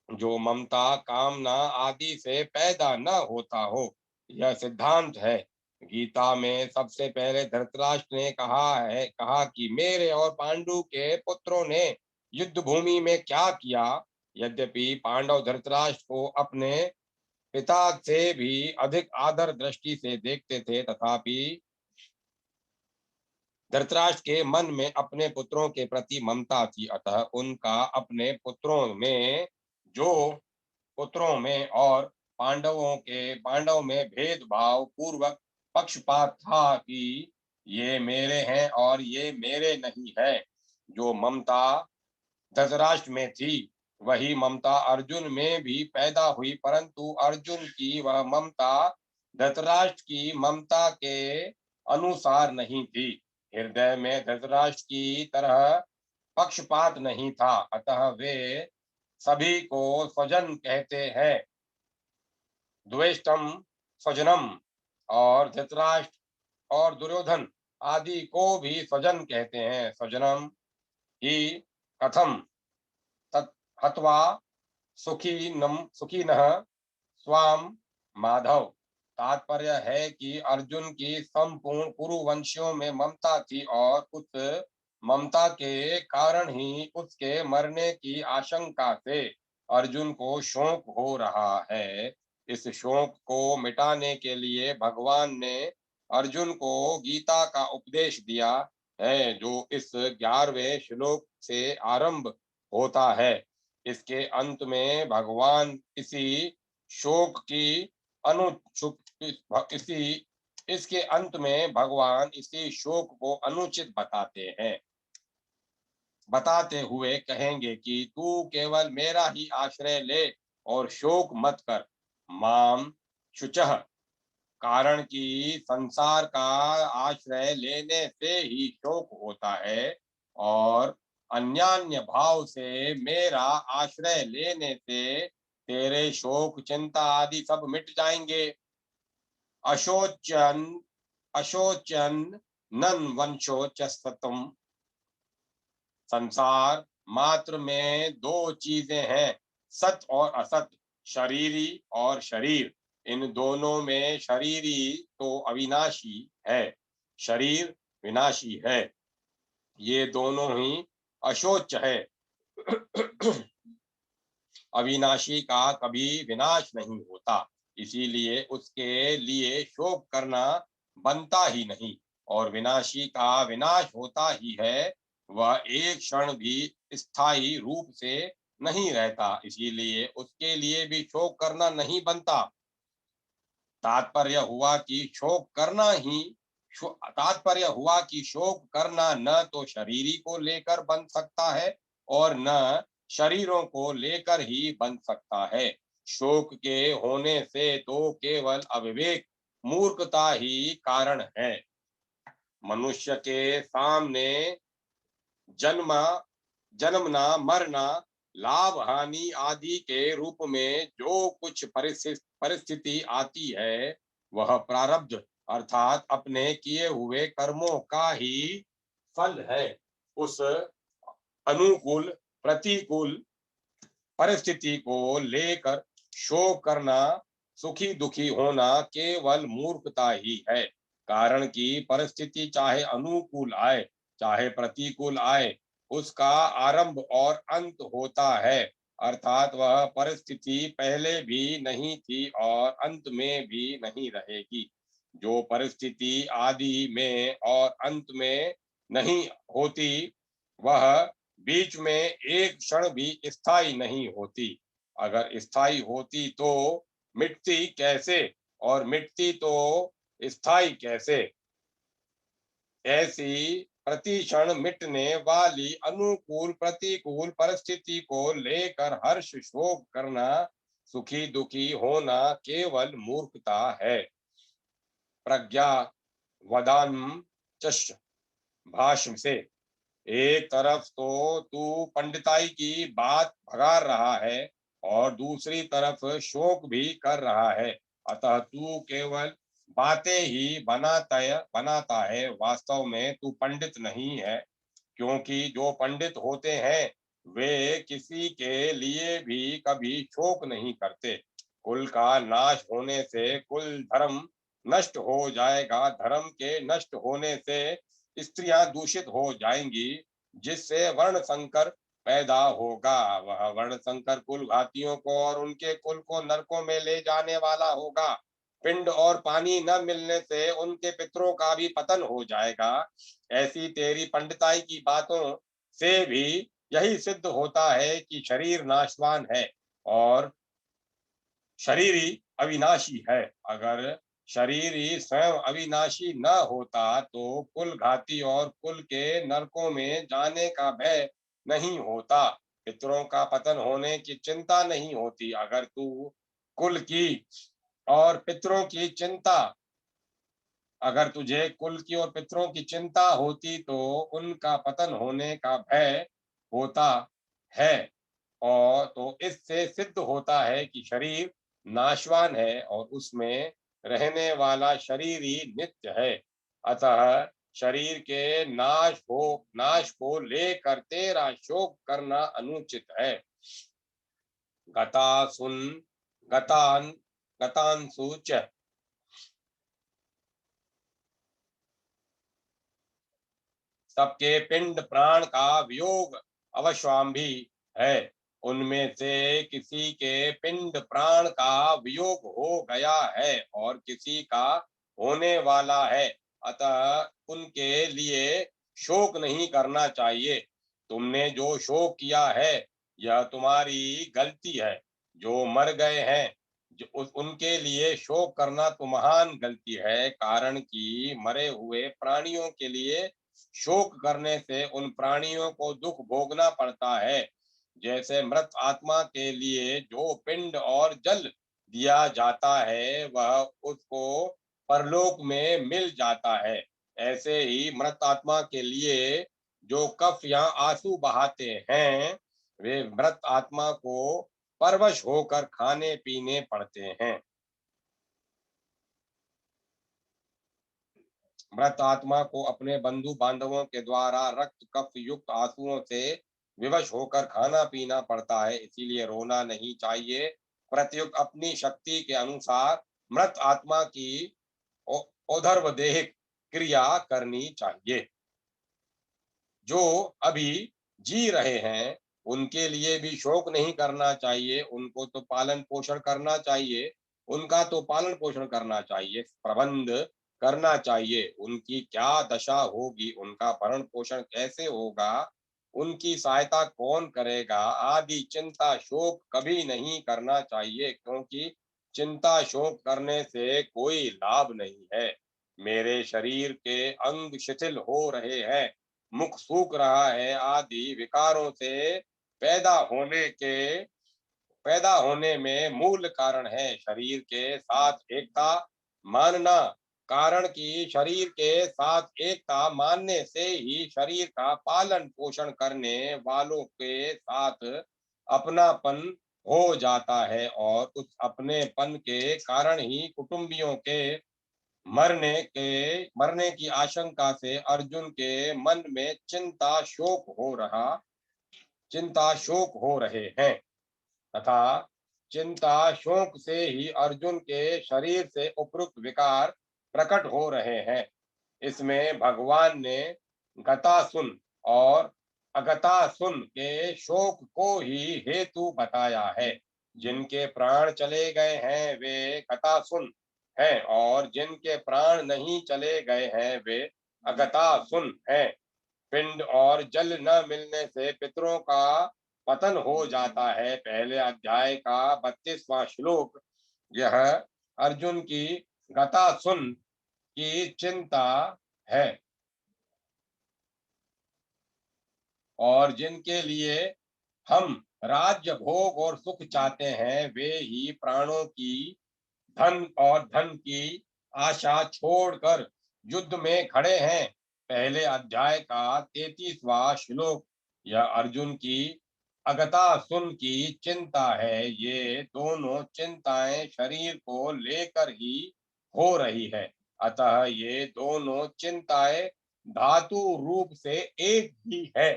जो ममता कामना आदि से पैदा न होता हो। यह सिद्धांत है। गीता में सबसे पहले धृतराष्ट्र ने कहा कि मेरे और पांडु के पुत्रों ने युद्ध भूमि में क्या किया। यद्यपि पांडव धृतराष्ट्र को अपने पिता से भी अधिक आदर दृष्टि से देखते थे, तथापि धृतराष्ट्र के मन में अपने पुत्रों के प्रति ममता थी। अतः उनका अपने पुत्रों में और पांडवों में भेदभाव पूर्वक पक्षपात था कि ये मेरे हैं और ये मेरे नहीं है। जो ममता धृतराष्ट्र में थी वही ममता अर्जुन में भी पैदा हुई, परंतु अर्जुन की वह ममता धृतराष्ट्र की ममता के अनुसार नहीं थी। हृदय में धृतराष्ट्र की तरह पक्षपात नहीं था, अतः वे सभी को स्वजन कहते हैं। द्वेष्टम स्वजनम और धृतराष्ट्र और दुर्योधन आदि को भी स्वजन कहते हैं। स्वजनम ही कथम तत् हत्वा सुखिनः स्वाम माधव। तात्पर्य है कि अर्जुन की संपूर्ण कुरुवंशियों में ममता थी और उस ममता के कारण ही उसके मरने की आशंका से अर्जुन को शोक हो रहा है। इस शोक को मिटाने के लिए भगवान ने अर्जुन को गीता का उपदेश दिया है, जो इस 11वें श्लोक से आरंभ होता है। इसके अंत में भगवान शोक की अनुचित इसके अंत में भगवान इसी शोक को अनुचित बताते हुए कहेंगे कि तू केवल मेरा ही आश्रय ले और शोक मत कर। माम शुचः, कारण कि संसार का आश्रय लेने से ही शोक होता है और अन्यान्य भाव से मेरा आश्रय लेने से तेरे शोक चिंता आदि सब मिट जाएंगे। अशोचन अशोचन नन वंशो च सतम। संसार मात्र में दो चीजें हैं, सत और असत, शरीरी और शरीर। इन दोनों में शरीरी तो अविनाशी है, शरीर विनाशी है। ये दोनों ही अशोच है। अविनाशी का कभी विनाश नहीं होता, इसीलिए उसके लिए शोक करना बनता ही नहीं। और विनाशी का विनाश होता ही है, वह एक क्षण भी स्थायी रूप से नहीं रहता, इसीलिए उसके लिए भी शोक करना नहीं बनता। तात्पर्य हुआ कि शोक करना ही तात्पर्य हुआ कि शोक करना न तो शरीरी को लेकर बन सकता है और न शरीरों को लेकर ही बन सकता है। शोक के होने से तो केवल अविवेक, मूर्खता ही कारण है। मनुष्य के सामने जन्मा जन्मना, मरना, लाभ हानि आदि के रूप में जो कुछ परिस्थिति आती है, वह प्रारब्ध अर्थात अपने किए हुए कर्मों का ही फल है। उस अनुकूल प्रतिकूल परिस्थिति को लेकर शोक करना, सुखी दुखी होना केवल मूर्खता ही है। कारण कि परिस्थिति चाहे अनुकूल आए चाहे प्रतिकूल आए, उसका आरंभ और अंत होता है। अर्थात वह परिस्थिति पहले भी नहीं थी और अंत में भी नहीं रहेगी। जो परिस्थिति आदि में और अंत में नहीं होती, वह बीच में एक क्षण भी स्थायी नहीं होती। अगर स्थायी होती तो मिटती कैसे, और मिटती तो स्थायी कैसे। ऐसी प्रतिक्षण मिटने वाली अनुकूल प्रतिकूल परिस्थिति को लेकर हर्ष शोक करना, सुखी दुखी होना केवल मूर्खता है। प्रज्ञा वदान चष्ट। भाष्य से, एक तरफ तो तू पंडिताई की बात भगा रहा है और दूसरी तरफ शोक भी कर रहा है। अतः तू केवल बातें ही बनाता है, वास्तव में तू पंडित नहीं है। क्योंकि जो पंडित होते हैं वे किसी के लिए भी कभी शोक नहीं करते। कुल का नाश होने से कुल धर्म नष्ट हो जाएगा, धर्म के नष्ट होने से स्त्रियां दूषित हो जाएंगी, जिससे वर्ण संकर पैदा होगा। वह वर्ण संकर कुल घातियों को और उनके कुल को नरकों में ले जाने वाला होगा। पिंड और पानी न मिलने से उनके पितरों का भी पतन हो जाएगा। ऐसी तेरी पंडिताई की बातों से भी यही सिद्ध होता है कि शरीर नाशवान है और शरीर ही अविनाशी है। अगर शरीर ही स्वयं अविनाशी न होता तो कुल घाती और कुल के नरकों में जाने का भय नहीं होता, पितरों का पतन होने की चिंता नहीं होती। अगर तू कुल की और पितरों की चिंता अगर तुझे कुल की और पितरों की चिंता होती तो उनका पतन होने का भय होता है। और तो इससे सिद्ध होता है कि शरीर नाशवान है और उसमें रहने वाला शरीर ही नित्य है। अतः शरीर के नाश को लेकर तेरा शोक करना अनुचित है। गता सुन गतान गतांसु च। सबके पिंड प्राण का वियोग अवश्वाम्भी है। उनमें से किसी के पिंड प्राण का वियोग हो गया है और किसी का होने वाला है, अतः उनके लिए शोक नहीं करना चाहिए। तुमने जो शोक किया है यह तुम्हारी गलती है। जो मर गए हैं उनके लिए शोक करना तो महान गलती है, कारण कि मरे हुए प्राणियों के लिए शोक करने से उन प्राणियों को दुख भोगना पड़ता है। जैसे मृत आत्मा के लिए जो पिंड और जल दिया जाता है वह उसको परलोक में मिल जाता है, ऐसे ही मृत आत्मा के लिए जो कफ या आंसू बहाते हैं वे मृत आत्मा को परवश होकर खाने पीने पड़ते हैं। मृत आत्मा को अपने बंधु बांधवों के द्वारा रक्त कफ युक्त आंसुओं से विवश होकर खाना पीना पड़ता है, इसीलिए रोना नहीं चाहिए। प्रत्युत अपनी शक्ति के अनुसार मृत आत्मा की औधर्वदेहिक क्रिया करनी चाहिए। जो अभी जी रहे हैं उनके लिए भी शोक नहीं करना चाहिए, उनको तो पालन पोषण करना चाहिए, उनका तो पालन पोषण करना चाहिए, प्रबंध करना चाहिए। उनकी क्या दशा होगी, उनका भरण पोषण कैसे होगा, उनकी सहायता कौन करेगा आदि चिंता शोक कभी नहीं करना चाहिए, क्योंकि चिंता शोक करने से कोई लाभ नहीं है। मेरे शरीर के अंग शिथिल हो रहे हैं, मुख सूख रहा है आदि विकारों से पैदा होने के पैदा होने में मूल कारण है शरीर के साथ एकता मानना। कारण कि शरीर के साथ एकता मानने से ही शरीर का पालन पोषण करने वालों के साथ अपनापन हो जाता है, और उस अपनेपन के कारण ही कुटुंबियों के मरने की आशंका से अर्जुन के मन में चिंता शोक हो रहे हैं, तथा चिंता शोक से ही अर्जुन के शरीर से उपरुक्त विकार प्रकट हो रहे हैं। इसमें भगवान ने गतासुन और अगतासुन के शोक को ही हेतु बताया है। जिनके प्राण चले गए हैं वे गतासुन हैं, और जिनके प्राण नहीं चले गए हैं वे अगतासुन हैं। पिंड और जल न मिलने से पितरों का पतन हो जाता है। पहले अध्याय का 32वां श्लोक यह अर्जुन की गतासुन की चिंता है, और जिनके लिए हम राज्य भोग और सुख चाहते हैं वे ही प्राणों की धन और धन की आशा छोड़कर युद्ध में खड़े हैं। पहले अध्याय का 33वां श्लोक यह अर्जुन की अगतासुन की चिंता है। ये दोनों चिंताएं शरीर को लेकर ही हो रही है, अतः ये दोनों चिंताएं धातु रूप से एक ही है।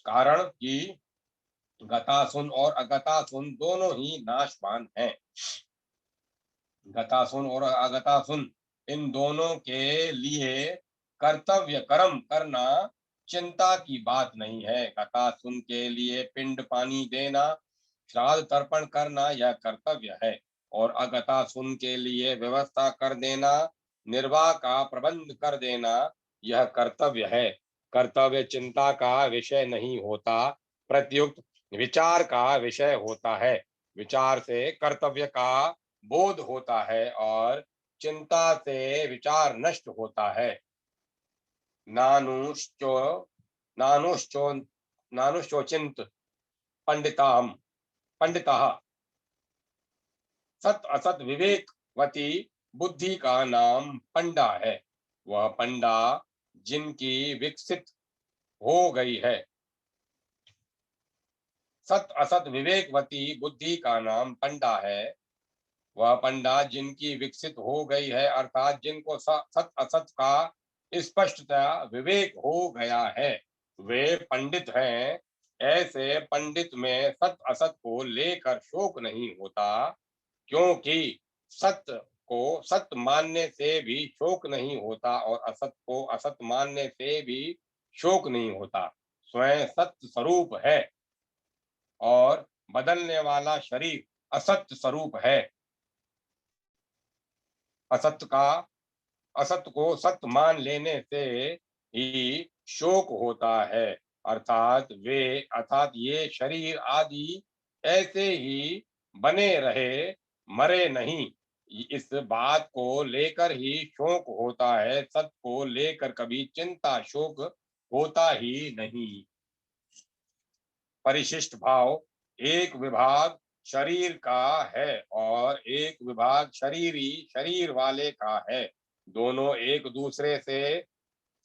कारण कि गतासुन और अगतासुन दोनों ही नाशवान हैं। गतासुन और अगतासुन इन दोनों के लिए कर्तव्य कर्म करना चिंता की बात नहीं है। गतासुन के लिए पिंड पानी देना, श्राद्ध तर्पण करना यह कर्तव्य है, और अगतासुन के लिए व्यवस्था कर देना, निर्वाह का प्रबंध कर देना यह कर्तव्य है। कर्तव्य चिंता का विषय नहीं होता, प्रत्युत विचार का विषय होता है। विचार से कर्तव्य का बोध होता है, और चिंता से विचार नष्ट होता है। नानुश्चो नानुश्चो नानुश्चोचिंत पंडिताम पंडिता सत असत विवेकवती बुद्धि का नाम पंडा है। वह पंडा जिनकी विकसित हो गई है। सत असत विवेकवती बुद्धि का नाम पंडा है। वह पंडा जिनकी विकसित हो गई है, अर्थात जिनको सत असत का स्पष्टता विवेक हो गया है, वे पंडित हैं। ऐसे पंडित में सत असत को लेकर शोक नहीं होता, क्योंकि सत्य को सत्य मानने से भी शोक नहीं होता, और असत को असत मानने से भी शोक नहीं होता। स्वयं सत्य स्वरूप है, और बदलने वाला शरीर असत्य स्वरूप है। असत्य का असत्य को सत्य मान लेने से ही शोक होता है, अर्थात ये शरीर आदि ऐसे ही बने रहे, मरे नहीं। इस बात को लेकर ही शोक होता है, सत्य को लेकर कभी चिंता शोक होता ही नहीं। परिशिष्ट भाव एक विभाग शरीर का है, और एक विभाग शरीरी शरीर वाले का है। दोनों एक दूसरे से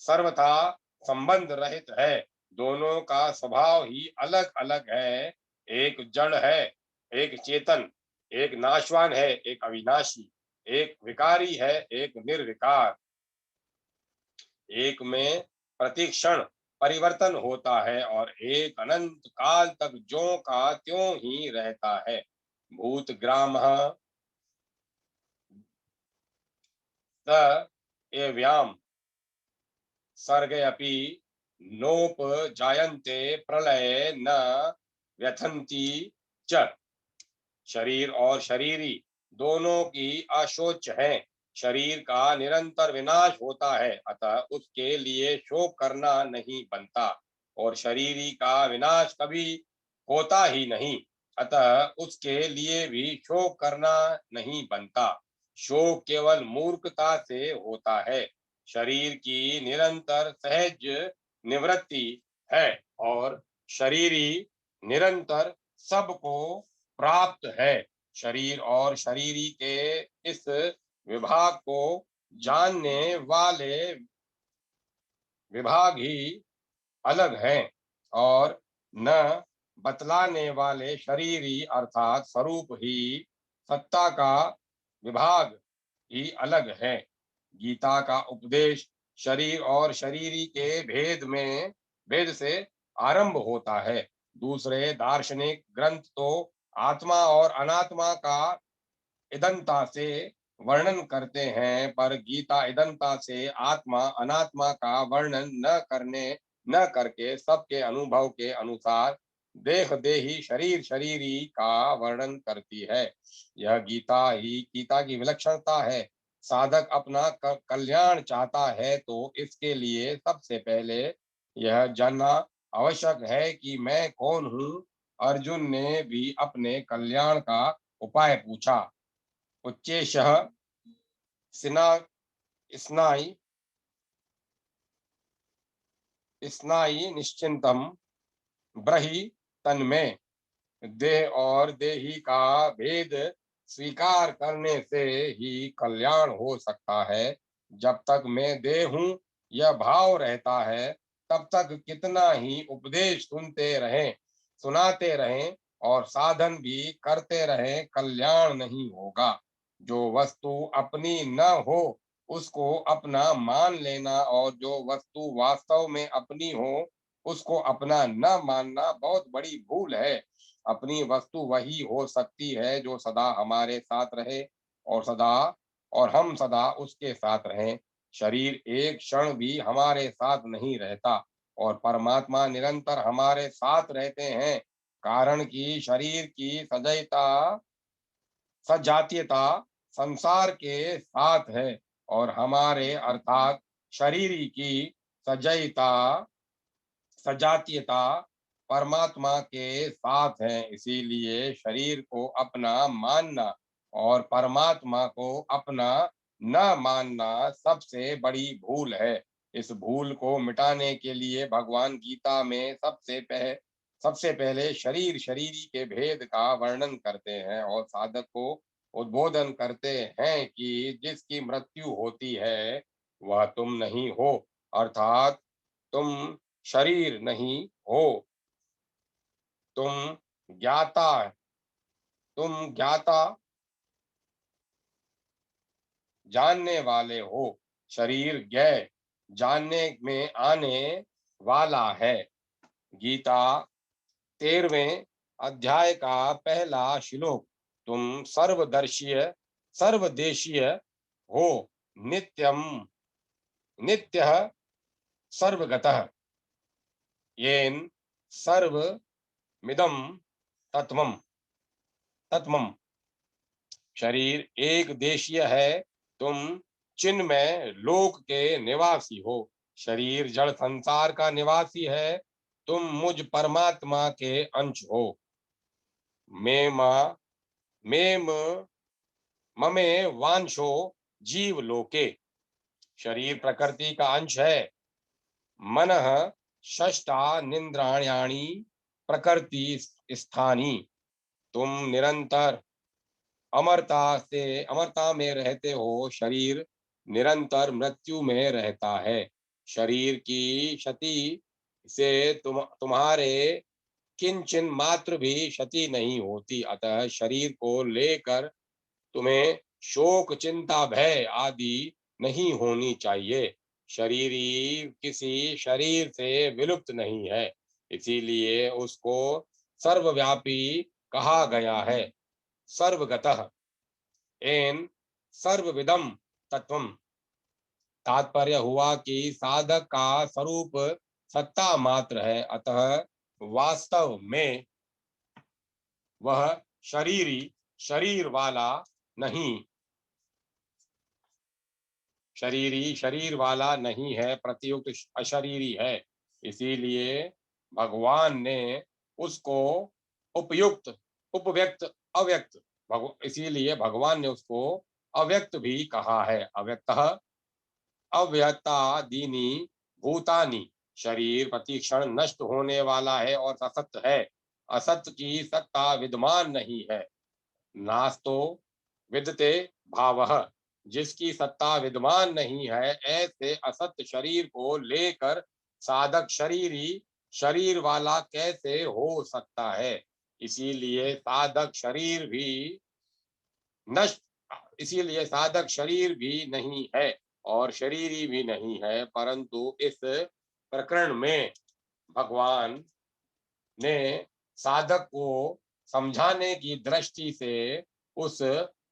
सर्वथा संबंध रहित है। दोनों का स्वभाव ही अलग अलग है। एक जड़ है, एक चेतन। एक नाशवान है, एक अविनाशी, एक विकारी है, एक निर्विकार, एक में प्रतिक्षण परिवर्तन होता है और एक अनंत काल तक ज्यों का त्यों ही रहता है। भूत ग्राम स एव्याम सर्गयपि नोपजायन्ते प्रलये न व्यथन्ति च। शरीर और शरीरी दोनों की अशोच है। शरीर का निरंतर विनाश होता है, अतः उसके लिए शोक करना नहीं बनता, और शरीरी का विनाश कभी होता ही नहीं, अतः उसके लिए भी शोक करना नहीं बनता। शोक केवल मूर्खता से होता है। शरीर की निरंतर सहज निवृत्ति है और शरीरी निरंतर सबको प्राप्त है। शरीर और शरीरी के इस विभाग को जानने वाले विभाग ही अलग हैं और न बतलाने वाले शरीरी अर्थात स्वरूप ही सत्ता का विभाग ही अलग है। गीता का उपदेश शरीर और शरीरी के भेद से आरंभ होता है। दूसरे दार्शनिक ग्रंथ तो आत्मा और अनात्मा का इदंता से वर्णन करते हैं, पर गीता इदंता से आत्मा अनात्मा का वर्णन न करके सबके अनुभव के अनुसार देह देही शरीर शरीरी का वर्णन करती है। यह गीता की विलक्षणता है। साधक अपना कल्याण चाहता है तो इसके लिए सबसे पहले यह जानना आवश्यक है कि मैं कौन हूँ। अर्जुन ने भी अपने कल्याण का उपाय पूछा। उच्चेशः स्ना स्नायि स्नायि निश्चिंतम ब्रहि तन्मे। देह और देही का भेद स्वीकार करने से ही कल्याण हो सकता है। जब तक मैं देह हूं यह भाव रहता है, तब तक कितना ही उपदेश सुनाते रहें और साधन भी करते रहें, कल्याण नहीं होगा। जो वस्तु अपनी न हो उसको अपना मान लेना और जो वस्तु वास्तव में अपनी हो उसको अपना न मानना बहुत बड़ी भूल है। अपनी वस्तु वही हो सकती है जो सदा हमारे साथ रहे और हम सदा उसके साथ रहें। शरीर एक क्षण भी हमारे साथ नहीं रहता और परमात्मा निरंतर हमारे साथ रहते हैं। कारण कि शरीर की सजातीयता संसार के साथ है और हमारे अर्थात शरीरी की सजयता सजातीयता परमात्मा के साथ है। इसीलिए शरीर को अपना मानना और परमात्मा को अपना न मानना सबसे बड़ी भूल है। इस भूल को मिटाने के लिए भगवान गीता में सबसे पहले शरीर शरीरी के भेद का वर्णन करते हैं और साधक को उद्बोधन करते हैं कि जिसकी मृत्यु होती है वह तुम नहीं हो, अर्थात तुम शरीर नहीं हो। तुम ज्ञाता तुम ज्ञाता जानने वाले हो। शरीर ज्ञ जानने में आने वाला है। गीता 13वें अध्याय का पहला श्लोक। तुम सर्वदेशीय हो, नित्यम नित्यः सर्वगतः, येन सर्वमिदं तत्वम तत्वम। शरीर एक देशीय है, तुम चिन्मय लोक के निवासी हो। शरीर जड़ संसार का निवासी है, तुम मुझ परमात्मा के अंश हो। मेमा मेम ममे वांशो जीव लोके। शरीर प्रकृति का अंश है। मनः षष्ठा निंद्राण्याणि प्रकृति स्थानी। तुम निरंतर अमरता में रहते हो। शरीर निरंतर मृत्यु में रहता है। शरीर की क्षति से तुम्हारे किंचन मात्र भी क्षति नहीं होती। अतः शरीर को लेकर तुम्हें शोक, चिंता, भय आदि नहीं होनी चाहिए। शरीरी किसी शरीर से विलुप्त नहीं है, इसीलिए उसको सर्वव्यापी कहा गया है। सर्वगतः एन सर्वविदम तत्वम। तात्पर्य हुआ कि साधक का स्वरूप सत्ता मात्र है, अतः वास्तव में वह शरीरी शरीर वाला नहीं, शरीरी शरीर वाला नहीं है, प्रत्युक्त अशरीरी है। इसीलिए भगवान ने उसको उपयुक्त, उपव्यक्त, अव्यक्त, इसीलिए भगवान ने उसको अव्यक्त भी कहा है। अव्यक्तः अव्यक्तादीनि भूतानि। शरीर प्रतिक्षण नष्ट होने वाला है और असत्य है। असत्य की सत्ता विद्यमान नहीं है। नास्तो विद्यते भावः। जिसकी सत्ता विद्यमान नहीं है, ऐसे असत्य शरीर को लेकर साधक शरीरी शरीर वाला कैसे हो सकता है। इसीलिए साधक शरीर भी नष्ट, इसीलिए साधक शरीर भी नहीं है और शरीरी भी नहीं है, परंतु इस प्रकरण में भगवान ने साधक को समझाने की दृष्टि से उस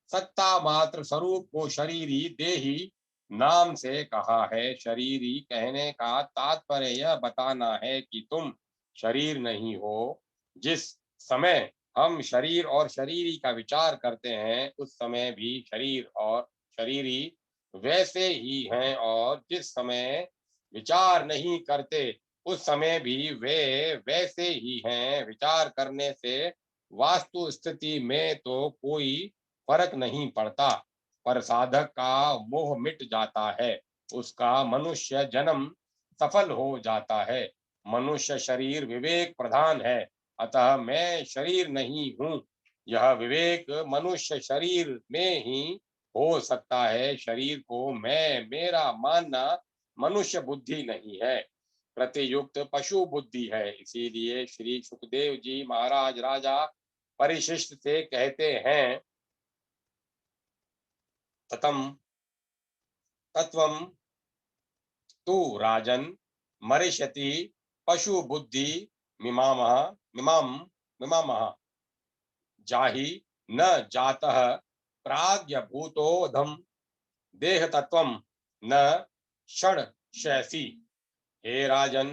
सत्ता मात्र स्वरूप को शरीरी देही नाम से कहा है। शरीरी कहने का तात्पर्य यह बताना है कि तुम शरीर नहीं हो। जिस समय हम शरीर और शरीरी का विचार करते हैं, उस समय भी शरीर और शरीरी वैसे ही हैं, और जिस समय विचार नहीं करते, उस समय भी वे वैसे ही हैं। विचार करने से वास्तु स्थिति में तो कोई फर्क नहीं पड़ता, पर साधक का मोह मिट जाता है, उसका मनुष्य जन्म सफल हो जाता है। मनुष्य शरीर विवेक प्रधान है, अतः मैं शरीर नहीं हूँ, यह विवेक मनुष्य शरीर में ही हो सकता है। शरीर को मैं मेरा मानना मनुष्य बुद्धि नहीं है, प्रतियुक्त पशु बुद्धि है। इसीलिए श्री सुखदेव जी महाराज राजा परिशिष्ट से कहते हैं, ततम तत्वम तु राजन मरिष्यति पशु बुद्धि मिमामह मिमाम मिमामह। जाहि न जातः प्राज्ञ भूतोधम देह तत्वम न षड। हे राजन,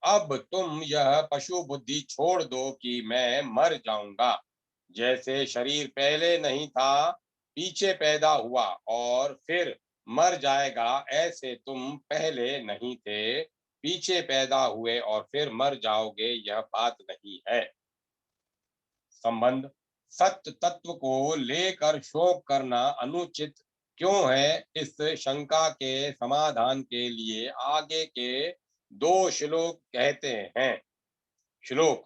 अब तुम यह पशु बुद्धि छोड़ दो कि मैं मर जाऊंगा। जैसे शरीर पहले नहीं था, पीछे पैदा हुआ और फिर मर जाएगा, ऐसे तुम पहले नहीं थे, पीछे पैदा हुए और फिर मर जाओगे, यह बात नहीं है। संबंध। सत्य तत्व को लेकर शोक करना अनुचित क्यों है, इस शंका के समाधान के लिए आगे के दो श्लोक कहते हैं। श्लोक।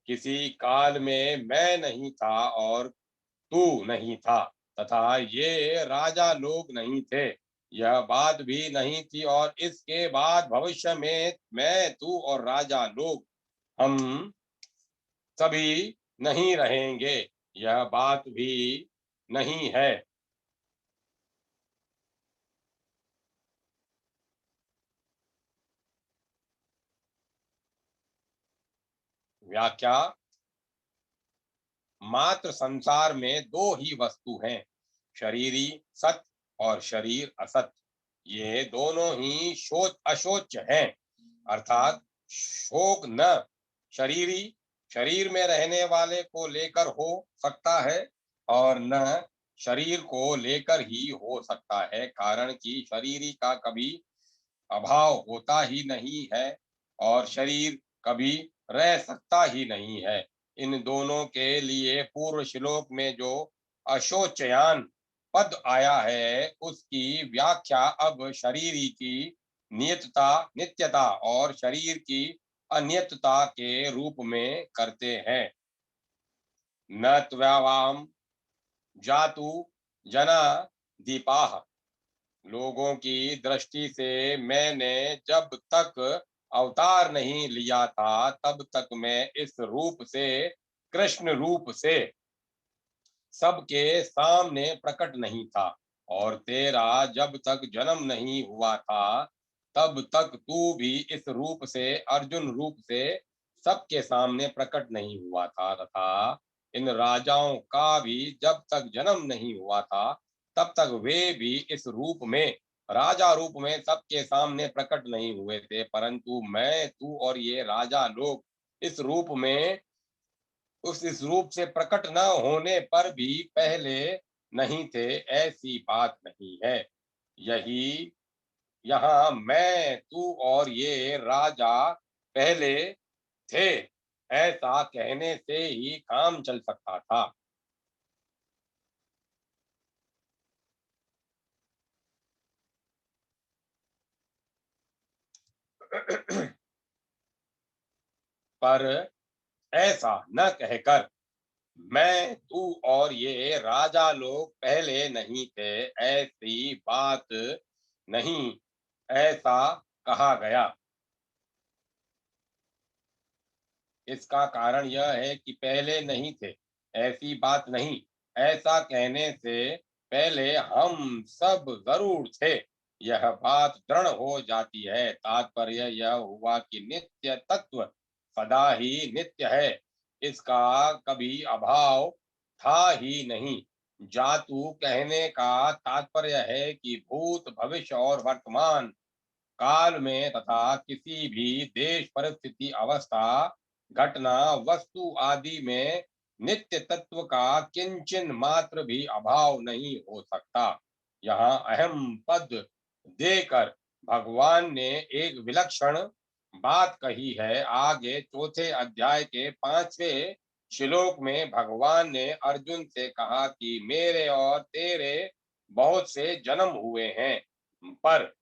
किसी काल में मैं नहीं था और तू नहीं था, तथा ये राजा लोग नहीं थे, यह बात भी नहीं थी, और इसके बाद भविष्य में मैं, तू और राजा लोग, हम सभी नहीं रहेंगे, यह बात भी नहीं है। व्याख्या। मात्र संसार में दो ही वस्तु हैं, शरीरी सत्य और शरीर असत्य। ये दोनों ही शोच अशोच हैं, अर्थात शोक न शरीरी शरीर में रहने वाले को लेकर हो सकता है और न शरीर को लेकर ही हो सकता है, कारण कि शरीरी का कभी अभाव होता ही नहीं है और शरीर कभी रह सकता ही नहीं है। इन दोनों के लिए पूर्व श्लोक में जो अशोचयान पद आया है, उसकी व्याख्या अब शरीरी की नियतता, नित्यता और शरीर की अनियतता के रूप में करते हैं। न त्वावाम जातु जना दीपाह। लोगों की दृष्टि से मैंने जब तक अवतार नहीं लिया था, तब तक मैं इस रूप से, कृष्ण रूप से सबके सामने प्रकट नहीं था। और तेरा जब तक जन्म नहीं हुआ था, तब तक तू भी इस रूप से, अर्जुन रूप से सबके सामने प्रकट नहीं हुआ था। तथा इन राजाओं का भी जब तक जन्म नहीं हुआ था, तब तक वे भी इस रूप में, राजा रूप में सबके सामने प्रकट नहीं हुए थे। परंतु मैं, तू और ये राजा लोग इस रूप में, उस इस रूप से प्रकट न होने पर भी पहले नहीं थे, ऐसी बात नहीं है। यही यहाँ मैं, तू और ये राजा पहले थे, ऐसा कहने से ही काम चल सकता था। पर ऐसा न कहकर, मैं, तू और ये राजा लोग पहले नहीं थे, ऐसी बात नहीं, ऐसा कहा गया। इसका कारण यह है कि पहले नहीं थे, ऐसी बात नहीं, ऐसा कहने से पहले हम सब जरूर थे, यह बात दृढ़ हो जाती है। तात्पर्य यह हुआ कि नित्य तत्व सदा ही नित्य है, इसका कभी अभाव था ही नहीं। जातु कहने का तात्पर्य है कि भूत, भविष्य और वर्तमान काल में तथा किसी भी देश, परिस्थिति, अवस्था, घटना, वस्तु आदि में नित्य तत्व का किंचन मात्र भी अभाव नहीं हो सकता। यहाँ अहम पद देकर भगवान ने एक विलक्षण बात कही है। आगे चौथे अध्याय के 5वें श्लोक में भगवान ने अर्जुन से कहा कि मेरे और तेरे बहुत से जन्म हुए हैं, पर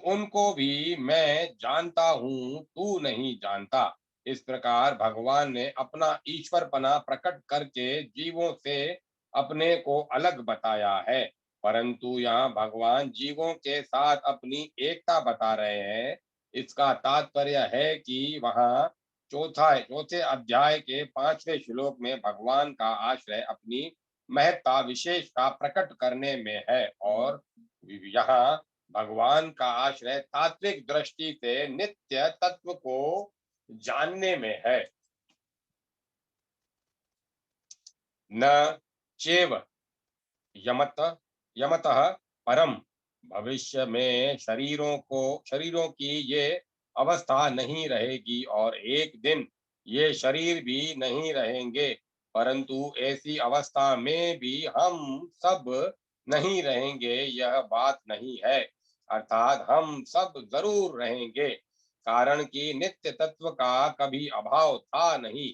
उनको भी मैं जानता हूँ, तू नहीं जानता। इस प्रकार भगवान ने अपना ईश्वरपना प्रकट करके जीवों से अपने को अलग बताया है। परंतु यहाँ भगवान जीवों के साथ अपनी एकता बता रहे हैं। इसका तात्पर्य है कि वहाँ चौथे अध्याय के 5वें श्लोक में भगवान का आश्रय अपनी महत्ता, विशेषता प्रकट करने में है, और यहाँ भगवान का आश्रय तात्विक दृष्टि से नित्य तत्व को जानने में है। न चेव यमत यमतः परम, भविष्य में शरीरों की ये अवस्था नहीं रहेगी, और एक दिन ये शरीर भी नहीं रहेंगे। परंतु ऐसी अवस्था में भी हम सब नहीं रहेंगे, यह बात नहीं है। अर्थात हम सब जरूर रहेंगे, कारण कि नित्य तत्व का कभी अभाव था नहीं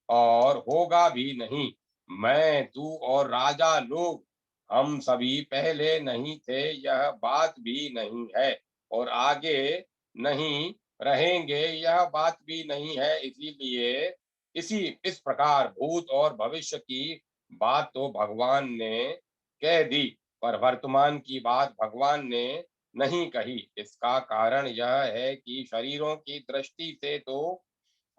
और होगा भी नहीं। मैं, तू और राजा लोग, हम सभी पहले नहीं थे, यह बात भी नहीं है, और आगे नहीं रहेंगे, यह बात भी नहीं है। इसीलिए इसी इस प्रकार भूत और भविष्य की बात तो भगवान ने कह दी, पर वर्तमान की बात भगवान ने नहीं कही। इसका कारण यह है कि शरीरों की दृष्टि से तो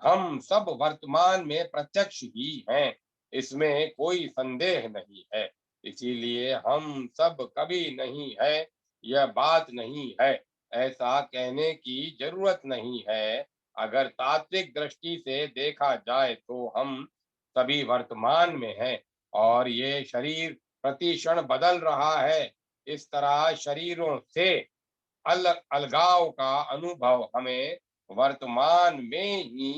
हम सब वर्तमान में प्रत्यक्ष ही हैं, इसमें कोई संदेह नहीं है। इसीलिए हम सब कभी नहीं है, यह बात नहीं है, ऐसा कहने की जरूरत नहीं है। अगर तात्विक दृष्टि से देखा जाए तो हम सभी वर्तमान में हैं, और ये शरीर प्रति क्षण बदल रहा है। इस तरह शरीरों से अलगाव का अनुभव हमें वर्तमान में ही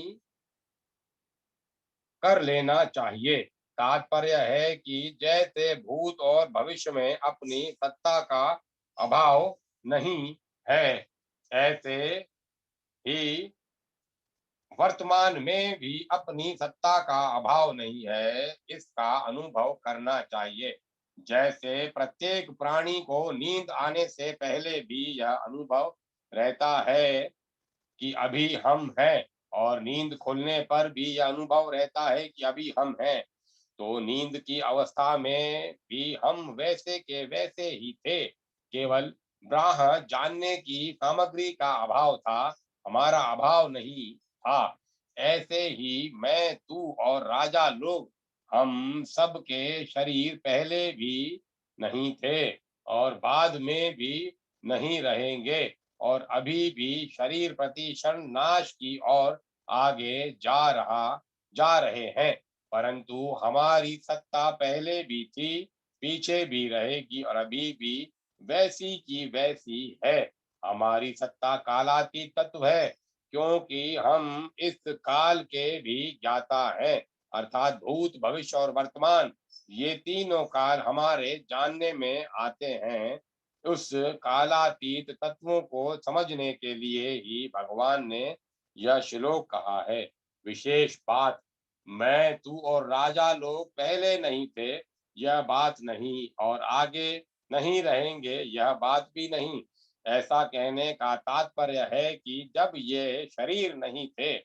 कर लेना चाहिए। तात्पर्य है कि जैसे भूत और भविष्य में अपनी सत्ता का अभाव नहीं है, ऐसे ही वर्तमान में भी अपनी सत्ता का अभाव नहीं है, इसका अनुभव करना चाहिए। जैसे प्रत्येक प्राणी को नींद आने से पहले भी यह अनुभव रहता है कि अभी हम हैं, और नींद खुलने पर भी यह अनुभव रहता है कि अभी हम हैं, तो नींद की अवस्था में भी हम वैसे के वैसे ही थे, केवल ब्राह जानने की सामग्री का अभाव था। हमारा अभाव नहीं था, ऐसे ही मैं, तू और राजा लोग, हम सब के शरीर पहले भी नहीं थे और बाद में भी नहीं रहेंगे और अभी भी शरीर प्रति क्षण नाश की ओर आगे जा रहे हैं, परंतु हमारी सत्ता पहले भी थी, पीछे भी रहेगी और अभी भी वैसी की वैसी है। हमारी सत्ता कालातीत तत्व है, क्योंकि हम इस काल के भी ज्ञाता हैं, अर्थात भूत, भविष्य और वर्तमान, ये तीनों काल हमारे जानने में आते हैं। उस कालातीत तत्वों को समझने के लिए ही भगवान ने यह श्लोक कहा है। विशेष बात, मैं, तू और राजा लोग पहले नहीं थे, यह बात नहीं, और आगे नहीं रहेंगे, यह बात भी नहीं। ऐसा कहने का तात्पर्य है कि जब ये शरीर नहीं थे,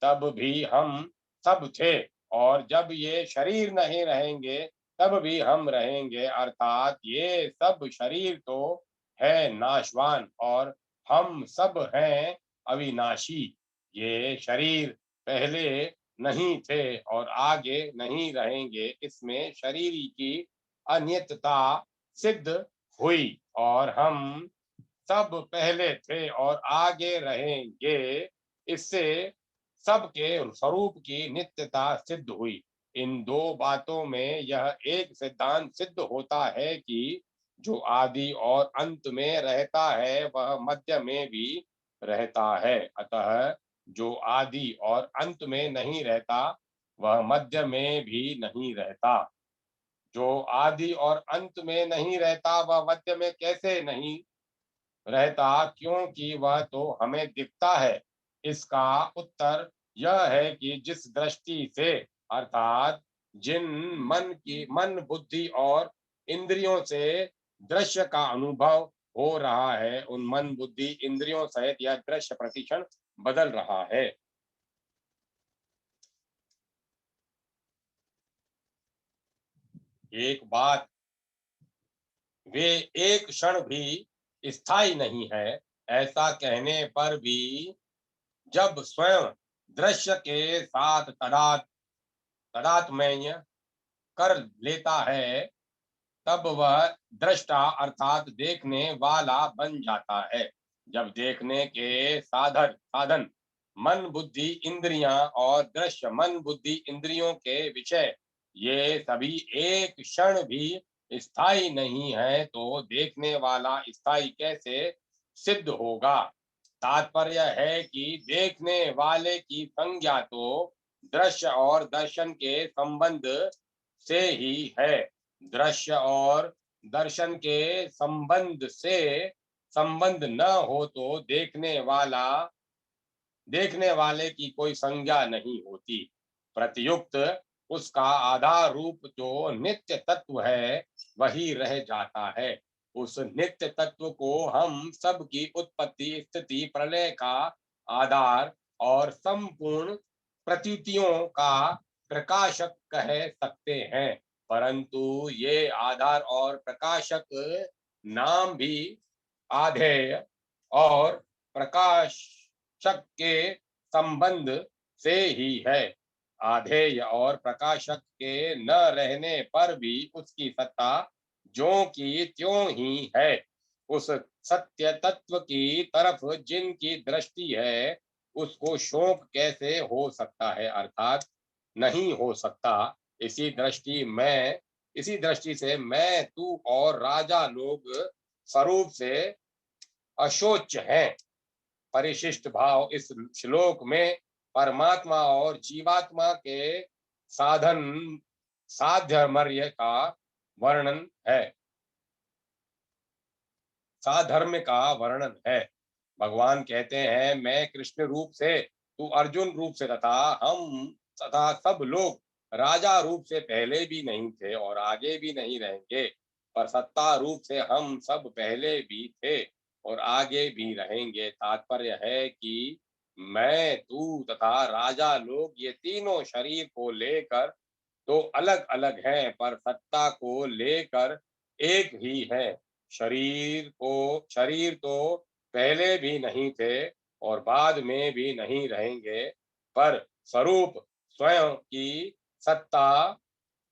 तब भी हम सब थे, और जब ये शरीर नहीं रहेंगे, तब भी हम रहेंगे, अर्थात ये सब शरीर तो है नाशवान और हम सब हैं अविनाशी। ये शरीर पहले नहीं थे और आगे नहीं रहेंगे, इसमें शरीर की अनित्यता सिद्ध हुई, और हम सब पहले थे और आगे रहेंगे, इससे सबके स्वरूप की नित्यता सिद्ध हुई। इन दो बातों में यह एक सिद्धांत सिद्ध होता है कि जो आदि और अंत में रहता है वह मध्य में भी रहता है, अतः जो आदि और अंत में नहीं रहता वह मध्य में भी नहीं रहता। जो आदि और अंत में नहीं रहता वह मध्य में कैसे नहीं रहता, क्योंकि वह तो हमें दिखता है। इसका उत्तर यह है कि जिस दृष्टि से, अर्थात जिन मन बुद्धि और इंद्रियों से दृश्य का अनुभव हो रहा है, उन मन बुद्धि इंद्रियों सहित यह दृश्य प्रतिक्षण बदल रहा है। एक बात, वे एक क्षण भी स्थायी नहीं है, ऐसा कहने पर भी जब स्वयं दृश्य के साथ तादात्म्य कर लेता है, तब वह दृष्टा अर्थात देखने वाला बन जाता है। जब देखने के साधन मन बुद्धि इंद्रियां और दृश्य मन बुद्धि इंद्रियों के विषय, ये सभी एक क्षण भी स्थायी नहीं है, तो देखने वाला स्थायी कैसे सिद्ध होगा। तात्पर्य है कि देखने वाले की संज्ञा तो दृश्य और दर्शन के संबंध से ही है। दृश्य और दर्शन के संबंध न हो तो देखने वाले की कोई संज्ञा नहीं होती। प्रतियुक्त उसका आधार रूप जो नित्य तत्व है वही रह जाता है। उस नित्य तत्व को हम सब की उत्पत्ति स्थिति प्रलय का आधार और संपूर्ण प्रतीतियों का प्रकाशक कह सकते हैं, परंतु ये आधार और प्रकाशक नाम भी आधेय और प्रकाशक के संबंध से ही है। आधेय और प्रकाशक के न रहने पर भी उसकी सत्ता ज्यों की त्यों ही है। उस सत्य तत्व की तरफ जिनकी दृष्टि है, उसको शोक कैसे हो सकता है, अर्थात नहीं हो सकता। इसी दृष्टि से मैं, तू और राजा लोग स्वरूप से अशोच हैं। परिशिष्ट भाव इस श्लोक में परमात्मा और जीवात्मा के साधन साधर्मर्य का वर्णन है, साधर्म का वर्णन है। भगवान कहते हैं, मैं कृष्ण रूप से, तू अर्जुन रूप से तथा सब लोग राजा रूप से पहले भी नहीं थे और आगे भी नहीं रहेंगे, पर सत्ता रूप से हम सब पहले भी थे और आगे भी रहेंगे। तात्पर्य है कि मैं, तू तथा राजा लोग ये तीनों शरीर को लेकर तो अलग अलग हैं, पर सत्ता को लेकर एक ही है। शरीर तो पहले भी नहीं थे और बाद में भी नहीं रहेंगे, पर स्वरूप स्वयं की सत्ता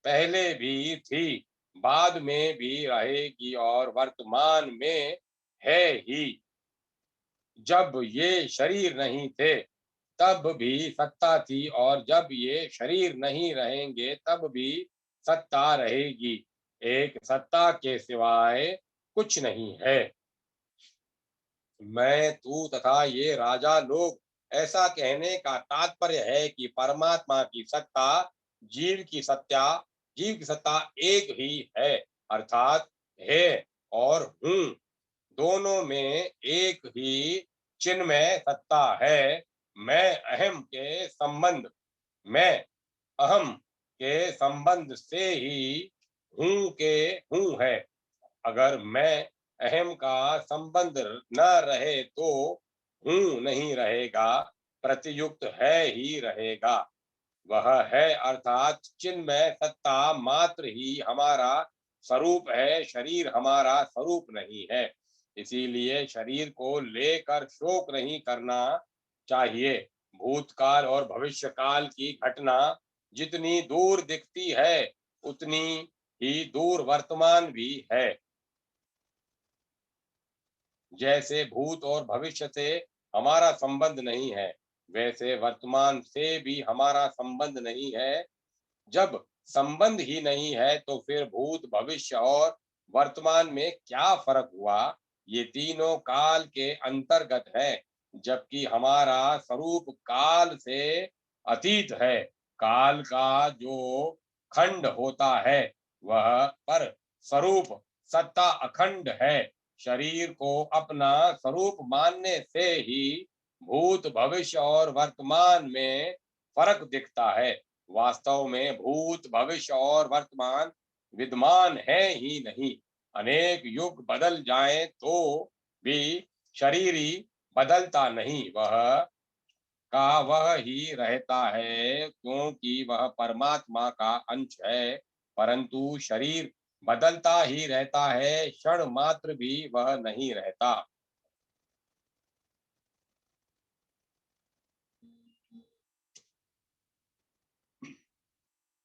पहले भी थी, बाद में भी रहेगी और वर्तमान में है ही। जब ये शरीर नहीं थे तब भी सत्ता थी, और जब ये शरीर नहीं रहेंगे तब भी सत्ता रहेगी। एक सत्ता के सिवाय कुछ नहीं है। मैं, तू तथा ये राजा लोग, ऐसा कहने का तात्पर्य है कि परमात्मा की सत्ता जीव की सत्ता जीव की सत्ता एक ही है, अर्थात है और हूँ दोनों में एक ही चिन्मय सत्ता है। मैं अहम के संबंध मैं अहम के संबंध से ही हूँ के हूँ है। अगर मैं अहम का संबंध न रहे तो हूँ नहीं रहेगा, प्रतियुक्त है ही रहेगा। वह है अर्थात चिन्मय सत्ता मात्र ही हमारा स्वरूप है, शरीर हमारा स्वरूप नहीं है। इसीलिए शरीर को लेकर शोक नहीं करना चाहिए। भूतकाल और भविष्य काल की घटना जितनी दूर दिखती है, उतनी ही दूर वर्तमान भी है। जैसे भूत और भविष्य से हमारा संबंध नहीं है, वैसे वर्तमान से भी हमारा संबंध नहीं है। जब संबंध ही नहीं है तो फिर भूत, भविष्य और वर्तमान में क्या फर्क हुआ? ये तीनों काल के अंतर्गत है, जबकि हमारा स्वरूप काल से अतीत है। काल का जो खंड होता है वह पर स्वरूप सत्ता अखंड है। शरीर को अपना स्वरूप मानने से ही भूत, भविष्य और वर्तमान में फर्क दिखता है। वास्तव में भूत, भविष्य और वर्तमान विद्यमान है ही नहीं। अनेक युग बदल जाएं तो भी शरीर ही बदलता नहीं, वह ही रहता है, क्योंकि वह परमात्मा का अंश है। परंतु शरीर बदलता ही रहता है, क्षण मात्र भी वह नहीं रहता।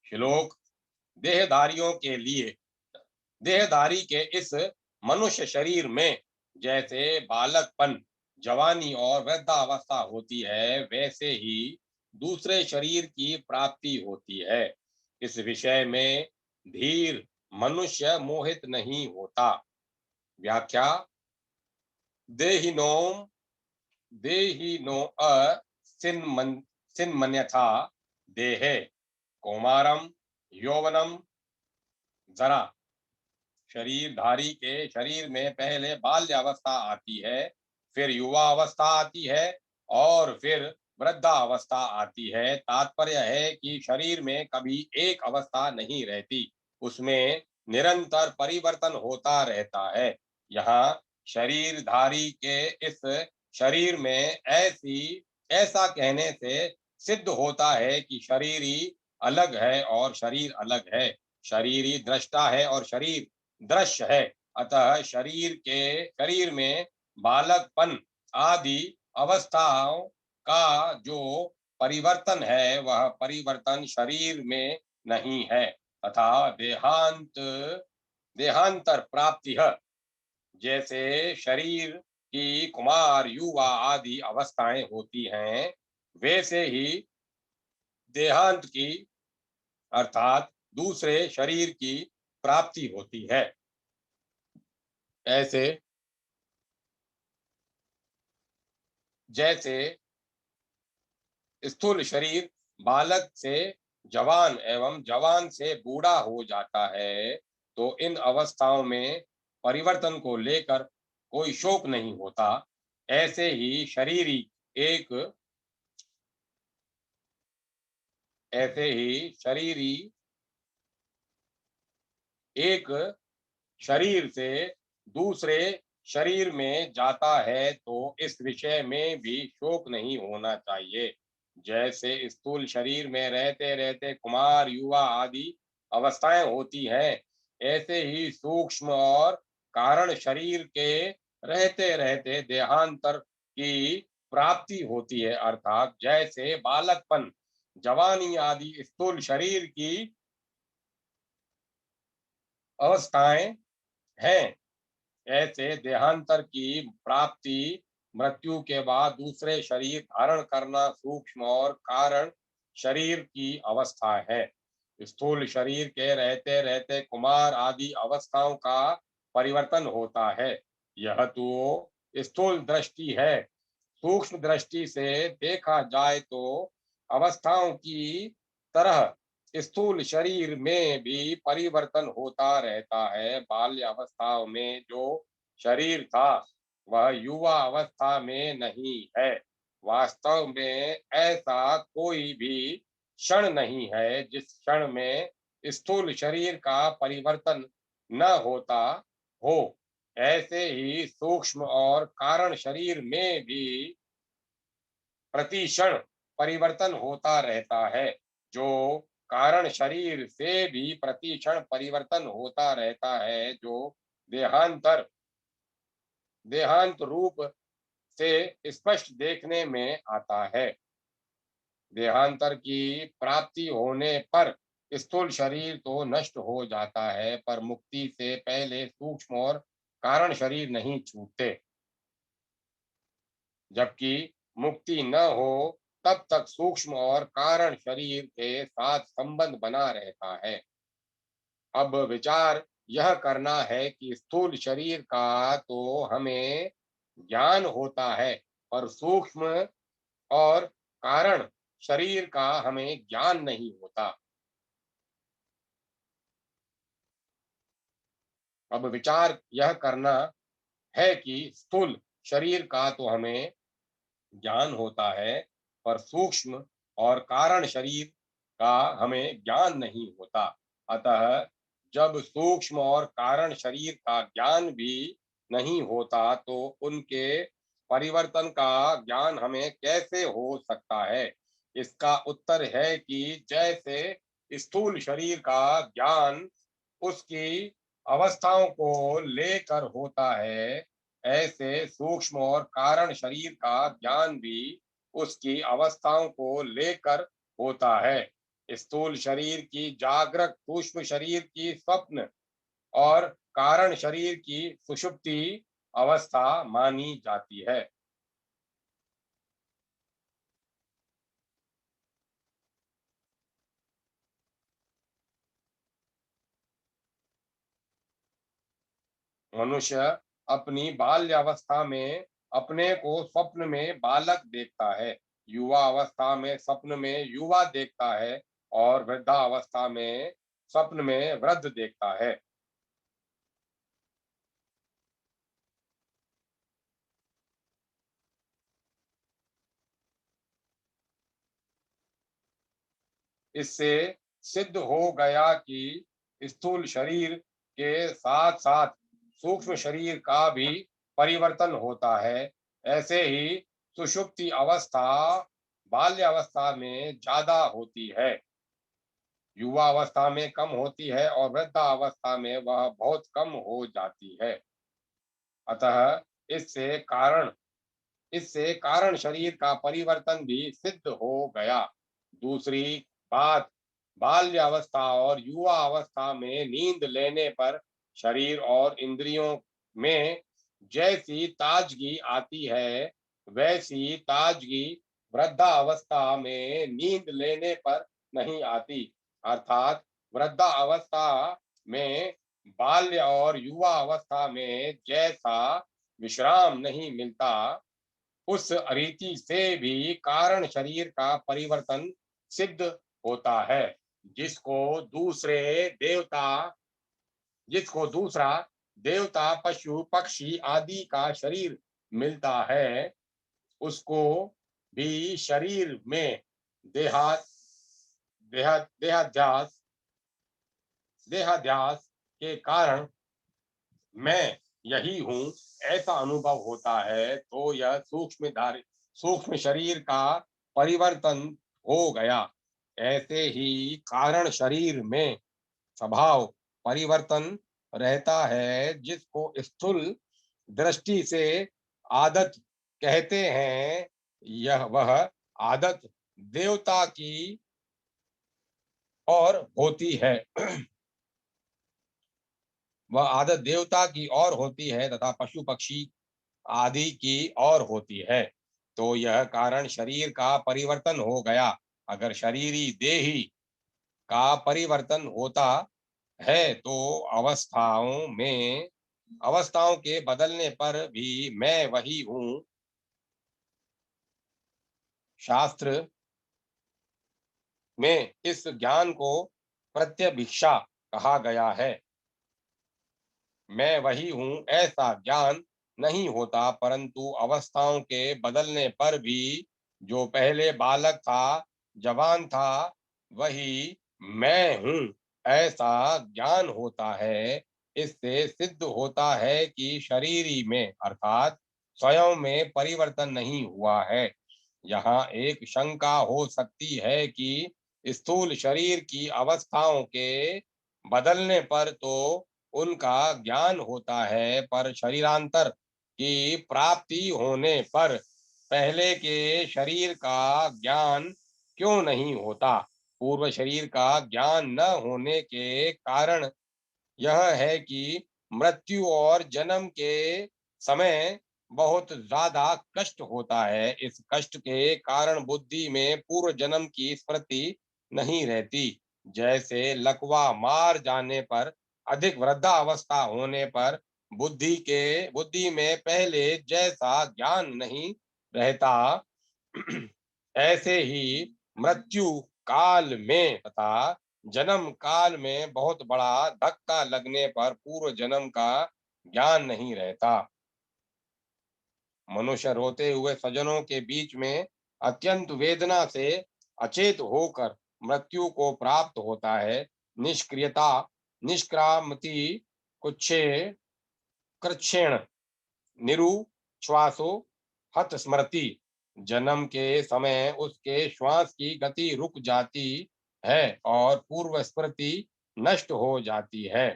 श्लोक। देहधारियों के लिए देहधारी के इस मनुष्य शरीर में जैसे बालकपन, जवानी और वृद्धावस्था होती है, वैसे ही दूसरे शरीर की प्राप्ति होती है। इस विषय में धीर मनुष्य मोहित नहीं होता। व्याख्या। देहिनोम देहिनो सिन्मन सिन्मन्यथा देहे कौमारम यौवनम जरा। शरीरधारी के शरीर में पहले बाल्यावस्था आती है, फिर युवा अवस्था आती है और फिर वृद्धावस्था आती है। तात्पर्य है कि शरीर में कभी एक अवस्था नहीं रहती, उसमें निरंतर परिवर्तन होता रहता है। यहाँ शरीरधारी के इस शरीर में ऐसा कहने से सिद्ध होता है कि शरीर ही अलग है और शरीर अलग है। शरीर ही दृष्टा है और शरीर दृश्य है। अतः शरीर में बालकपन आदि अवस्थाओं का जो परिवर्तन है वह परिवर्तन शरीर में नहीं है, तथा देहांतर प्राप्ति है। जैसे शरीर की कुमार, युवा आदि अवस्थाएं होती हैं, वैसे ही देहांत की अर्थात दूसरे शरीर की प्राप्ति होती है। ऐसे जैसे स्थूल शरीर बालक से जवान एवं जवान से बूढ़ा हो जाता है, तो इन अवस्थाओं में परिवर्तन को लेकर कोई शोक नहीं होता। ऐसे ही एक ऐसे ही शरीरी एक शरीर से दूसरे शरीर में जाता है, तो इस विषय में भी शोक नहीं होना चाहिए। जैसे स्थूल शरीर में रहते रहते कुमार, युवा आदि अवस्थाएं होती हैं, ऐसे ही सूक्ष्म और कारण शरीर के रहते रहते देहांतर की प्राप्ति होती है, अर्थात जैसे बालकपन, जवानी आदि स्थूल शरीर की अवस्थाएं हैं, ऐसे देहांतर की प्राप्ति, मृत्यु के बाद दूसरे शरीर धारण करना सूक्ष्म और कारण शरीर की अवस्था है। स्थूल शरीर के रहते रहते कुमार आदि अवस्थाओं का परिवर्तन होता है। यह तो स्थूल दृष्टि है। सूक्ष्म दृष्टि से देखा जाए तो अवस्थाओं की तरह स्थूल शरीर में भी परिवर्तन होता रहता है। बाल्य अवस्था में जो शरीर था वह युवा अवस्था में नहीं है। वास्तव में ऐसा कोई भी क्षण नहीं है जिस क्षण में स्थूल शरीर का परिवर्तन न होता हो। ऐसे ही सूक्ष्म और कारण शरीर में भी प्रतिक्षण परिवर्तन होता रहता है। जो कारण शरीर से भी प्रतिक्षण परिवर्तन होता रहता है, जो देहांतर देहांत रूप से स्पष्ट देखने में आता है। देहांतर की प्राप्ति होने पर स्थूल शरीर तो नष्ट हो जाता है, पर मुक्ति से पहले सूक्ष्म और कारण शरीर नहीं छूटते। जबकि मुक्ति न हो तब तक सूक्ष्म और कारण शरीर के साथ संबंध बना रहता है। अब विचार यह करना है कि स्थूल शरीर का तो हमें ज्ञान होता है, पर सूक्ष्म और कारण शरीर का हमें ज्ञान नहीं होता। अब विचार यह करना है कि स्थूल शरीर का तो हमें ज्ञान होता है, पर सूक्ष्म और कारण शरीर का हमें ज्ञान नहीं होता। अतः जब सूक्ष्म और कारण शरीर का ज्ञान भी नहीं होता तो उनके परिवर्तन का ज्ञान हमें कैसे हो सकता है? इसका उत्तर है कि जैसे स्थूल शरीर का ज्ञान उसकी अवस्थाओं को लेकर होता है, ऐसे सूक्ष्म और कारण शरीर का ज्ञान भी उसकी अवस्थाओं को लेकर होता है। स्थूल शरीर की जागृत, सूक्ष्म शरीर की स्वप्न और कारण शरीर की सुषुप्ति अवस्था मानी जाती है। मनुष्य अपनी बाल्यावस्था में अपने को स्वप्न में बालक देखता है, युवा अवस्था में स्वप्न में युवा देखता है और वृद्धावस्था में स्वप्न में वृद्ध देखता है। इससे सिद्ध हो गया कि स्थूल शरीर के साथ साथ सूक्ष्म शरीर का भी परिवर्तन होता है। ऐसे ही सुषुप्ति अवस्था बाल्यावस्था में ज्यादा होती है, युवा अवस्था में कम होती है और वृद्धावस्था में वह बहुत कम हो जाती है। अतः इससे कारण इससे कारण शरीर का परिवर्तन भी सिद्ध हो गया। दूसरी बात, बाल्यावस्था और युवा अवस्था में नींद लेने पर शरीर और इंद्रियों में जैसी ताजगी आती है, वैसी ताजगी वृद्धावस्था में नींद लेने पर नहीं आती। अर्थात वृद्धावस्था में बाल्य और युवा अवस्था में जैसा विश्राम नहीं मिलता, उस रीति से भी कारण शरीर का परिवर्तन सिद्ध होता है। जिसको दूसरे देवता जिसको दूसरा देवता, पशु, पक्षी आदि का शरीर मिलता है, उसको भी शरीर में देहा देहा देहाध्यास देहाध्यास के कारण मैं यही हूँ ऐसा अनुभव होता है, तो यह सूक्ष्म शरीर का परिवर्तन हो गया। ऐसे ही कारण शरीर में स्वभाव परिवर्तन रहता है, जिसको स्थूल दृष्टि से आदत कहते हैं। यह वह आदत देवता की और होती है। वह आदत देवता की और होती है तथा पशु पक्षी आदि की और होती है। तो यह कारण शरीर का परिवर्तन हो गया। अगर शरीरी देही का परिवर्तन होता है तो अवस्थाओं के बदलने पर भी मैं वही हूँ। शास्त्र में इस ज्ञान को प्रत्यभिक्षा कहा गया है। मैं वही हूँ ऐसा ज्ञान नहीं होता, परंतु अवस्थाओं के बदलने पर भी जो पहले बालक था, जवान था, वही मैं हूँ ऐसा ज्ञान होता है। इससे सिद्ध होता है कि शरीरी में अर्थात स्वयं में परिवर्तन नहीं हुआ है। यहाँ एक शंका हो सकती है कि स्थूल शरीर की अवस्थाओं के बदलने पर तो उनका ज्ञान होता है, पर शरीरांतर की प्राप्ति होने पर पहले के शरीर का ज्ञान क्यों नहीं होता? पूर्व शरीर का ज्ञान न होने के कारण यह है कि मृत्यु और जन्म के समय बहुत ज्यादा कष्ट होता है। इस कष्ट के कारण बुद्धि में पूर्व जन्म की स्मृति नहीं रहती। जैसे लकवा मार जाने पर, अधिक वृद्धावस्था होने पर बुद्धि में पहले जैसा ज्ञान नहीं रहता, ऐसे ही मृत्यु काल में तथा जन्म काल में बहुत बड़ा धक्का लगने पर पूर्व जन्म का ज्ञान नहीं रहता। मनुष्य रोते हुए स्वजनों के बीच में अत्यंत वेदना से अचेत होकर मृत्यु को प्राप्त होता है। निष्क्रियता, निष्क्रामति, कुच्छे, कृच्छेण, निरुश्वासो, हत स्मृति। जन्म के समय उसके श्वास की गति रुक जाती है और पूर्व स्मृति नष्ट हो जाती है।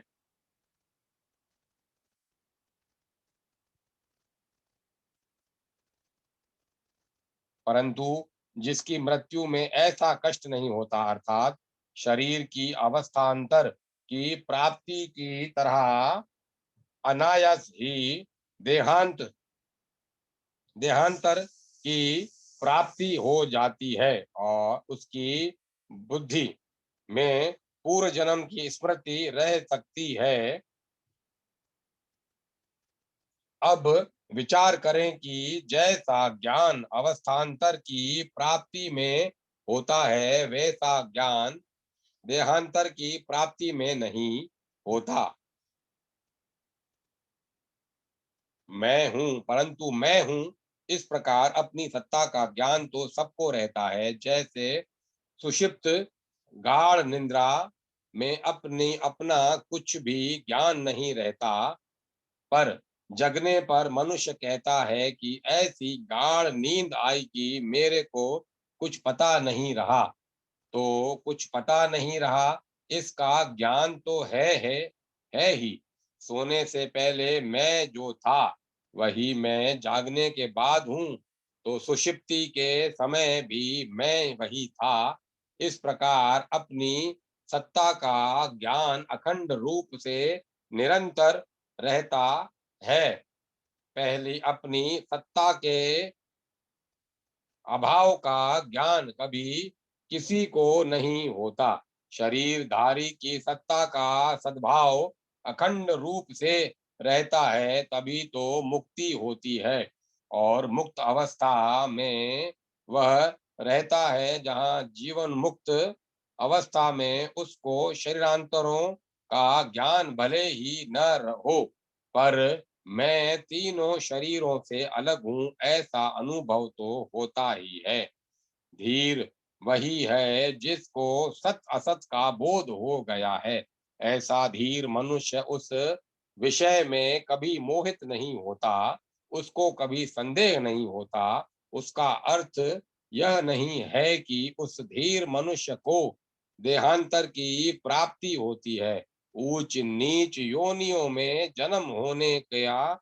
परंतु जिसकी मृत्यु में ऐसा कष्ट नहीं होता, अर्थात शरीर की अवस्थान्तर की प्राप्ति की तरह अनायास ही देहांत देहांतर की प्राप्ति हो जाती है और उसकी बुद्धि में पूर्व जन्म की स्मृति रह सकती है। अब विचार करें कि जैसा ज्ञान अवस्थान्तर की प्राप्ति में होता है, वैसा ज्ञान देहांतर की प्राप्ति में नहीं होता। मैं हूं, परंतु मैं हूं, इस प्रकार अपनी सत्ता का ज्ञान तो सबको रहता है। जैसे सुषिप्त गाढ़ निद्रा में अपनी अपना कुछ भी ज्ञान नहीं रहता, पर जगने पर मनुष्य कहता है कि ऐसी गाढ़ नींद आई कि मेरे को कुछ पता नहीं रहा। तो कुछ पता नहीं रहा, इसका ज्ञान तो है ही। सोने से पहले मैं जो था वही मैं जागने के बाद हूँ, तो सुषुप्ति के समय भी मैं वही था। इस प्रकार अपनी सत्ता का ज्ञान अखंड रूप से निरंतर रहता है। पहली अपनी सत्ता के अभाव का ज्ञान कभी किसी को नहीं होता। शरीरधारी की सत्ता का सद्भाव अखंड रूप से रहता है, तभी तो मुक्ति होती है। और मुक्त अवस्था में वह रहता है जहाँ जीवन मुक्त अवस्था में उसको शरीरांतरों का ज्ञान भले ही न हो, पर मैं तीनों शरीरों से अलग हूँ ऐसा अनुभव तो होता ही है। धीर वही है जिसको सत असत का बोध हो गया है। ऐसा धीर मनुष्य उस विषय में कभी मोहित नहीं होता, उसको कभी संदेह नहीं होता। उसका अर्थ यह नहीं है कि उस धीर मनुष्य को देहांतर की प्राप्ति होती है। ऊंच नीच योनियों में जन्म होने का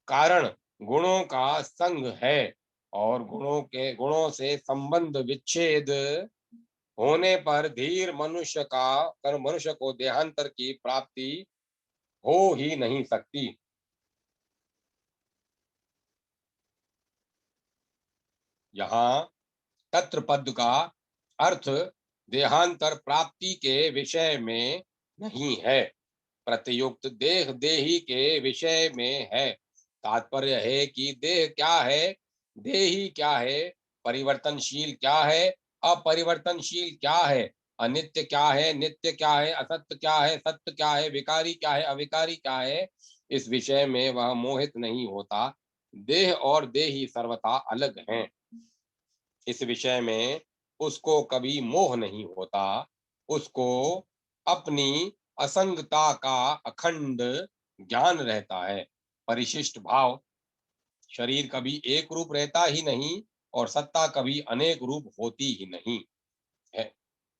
कारण गुणों का संग है। और गुणों से संबंध विच्छेद होने पर धीर मनुष्य को देहांतर की प्राप्ति हो ही नहीं सकती। यहाँ तत्र पद का अर्थ देहांतर प्राप्ति के विषय में नहीं है, प्रत्युक्त देह देही के विषय में है। तात्पर्य है कि देह क्या है, देही क्या है, परिवर्तनशील क्या है, अपरिवर्तनशील क्या है, अनित्य क्या है, नित्य क्या है, असत्य क्या है, सत्य क्या है, विकारी क्या है, अविकारी क्या है, इस विषय में वह मोहित नहीं होता। देह और देही सर्वथा अलग हैं। इस विषय में उसको कभी मोह नहीं होता। उसको अपनी असंगता का अखंड ज्ञान रहता है। परिशिष्ट भाव, शरीर कभी एक रूप रहता ही नहीं और सत्ता कभी अनेक रूप होती ही नहीं है।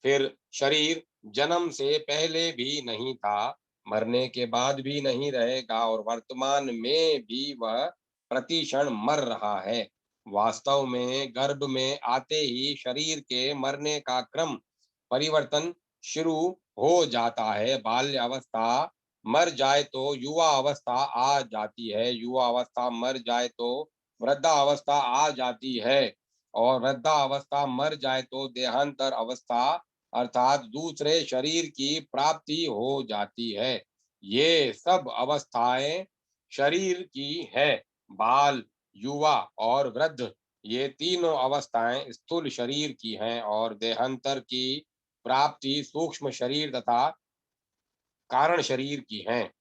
फिर शरीर जन्म से पहले भी नहीं था, मरने के बाद भी नहीं रहेगा और वर्तमान में भी वह प्रतिक्षण मर रहा है। वास्तव में गर्भ में आते ही शरीर के मरने का क्रम परिवर्तन शुरू हो जाता है। बाल्य अवस्था मर जाए तो युवा अवस्था आ जाती है, युवा अवस्था मर जाए तो वृद्धा अवस्था आ जाती है और वृद्धा अवस्था मर जाए तो देहांतर अवस्था अर्थात दूसरे शरीर की प्राप्ति हो जाती है। ये सब अवस्थाएं शरीर की है। बाल, युवा और वृद्ध, ये तीनों अवस्थाएं स्थूल शरीर की हैं और देहांतर की प्राप्ति सूक्ष्म शरीर तथा कारण शरीर की हैं।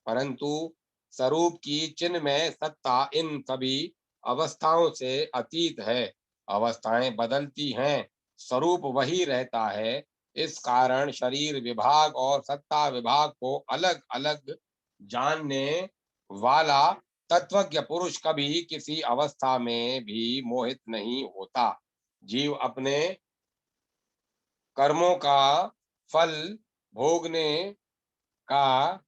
परंतु स्वरूप की चिन्मय सत्ता इन सभी अवस्थाओं से अतीत है। अवस्थाएं बदलती हैं, स्वरूप वही रहता है। इस कारण शरीर विभाग और सत्ता विभाग को अलग अलग जानने वाला तत्वज्ञ पुरुष कभी किसी अवस्था में भी मोहित नहीं होता। जीव अपने कर्मों का फल भोगने का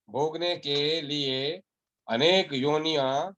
भोगने के लिए अनेक योनियां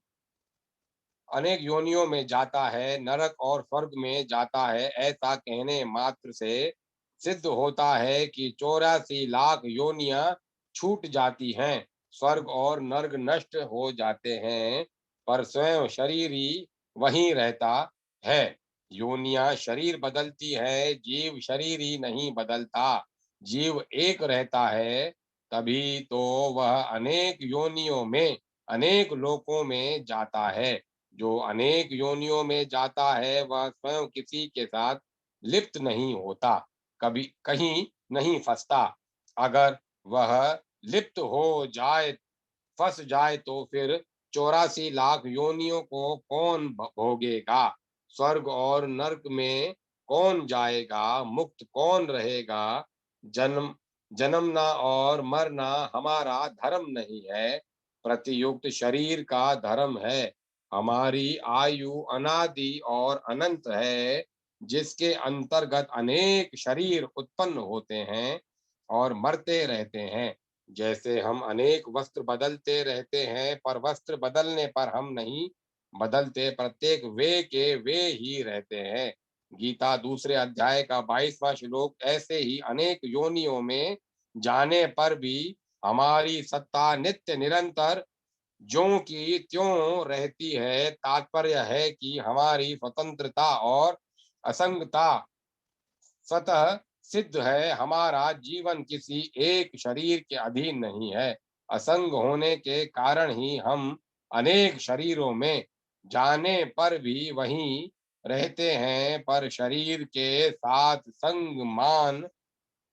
अनेक योनियों में जाता है, नरक और स्वर्ग में जाता है। ऐसा कहने मात्र से सिद्ध होता है कि 84 लाख योनियां छूट जाती हैं, स्वर्ग और नर्क नष्ट हो जाते हैं, पर स्वयं शरीर ही वहीं रहता है। योनियां शरीर बदलती है, जीव शरीर ही नहीं बदलता। जीव एक रहता है, तभी तो वह अनेक योनियों में अनेक लोकों में जाता है। जो अनेक योनियों में जाता है वह स्वयं किसी के साथ लिप्त नहीं होता, कभी कहीं नहीं फंसता। अगर वह लिप्त हो जाए, फंस जाए तो फिर 84 लाख योनियों को कौन भोगेगा? स्वर्ग और नरक में कौन जाएगा? मुक्त कौन रहेगा? जन्म जन्मना और मरना हमारा धर्म नहीं है, प्रतियुक्त शरीर का धर्म है। हमारी आयु अनादि और अनंत है, जिसके अंतर्गत अनेक शरीर उत्पन्न होते हैं और मरते रहते हैं। जैसे हम अनेक वस्त्र बदलते रहते हैं, पर वस्त्र बदलने पर हम नहीं बदलते, प्रत्येक वे के वे ही रहते हैं। गीता दूसरे अध्याय का 22वां श्लोक, ऐसे ही अनेक योनियों में जाने पर भी हमारी सत्ता नित्य निरंतर ज्यों की त्यों रहती है। तात्पर्य है कि हमारी स्वतंत्रता और असंगता स्वतः सिद्ध है। हमारा जीवन किसी एक शरीर के अधीन नहीं है। असंग होने के कारण ही हम अनेक शरीरों में जाने पर भी वहीं रहते हैं, पर शरीर के साथ संग मान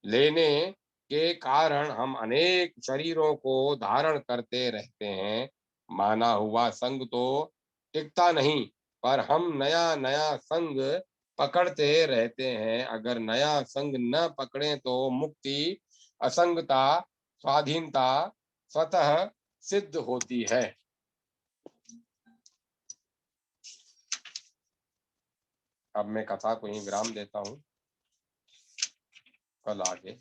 लेने के कारण हम अनेक शरीरों को धारण करते रहते हैं। माना हुआ संग तो टिकता नहीं, पर हम नया नया संग पकड़ते रहते हैं। अगर नया संग न पकड़े तो मुक्ति, असंगता, स्वाधीनता स्वतः सिद्ध होती है। अब मैं कथा को ही विराम देता हूँ। कल आगे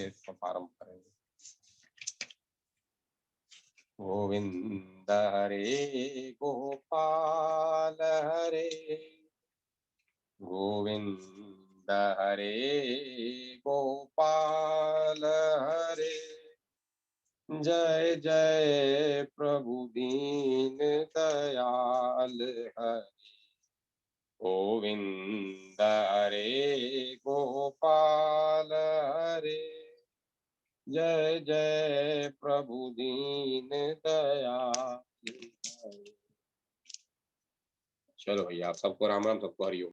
इसका प्रारंभ करेंगे। गोविंद हरे गोपाल हरे गोविंद हरे गोपाल हरे जय जय प्रभु दीन दयाल हरे गोविंद हरे गोपाल हरे जय जय प्रभु दीन दयाल हरे। चलो भैया, आप सबको राम राम, सबको हरिओम।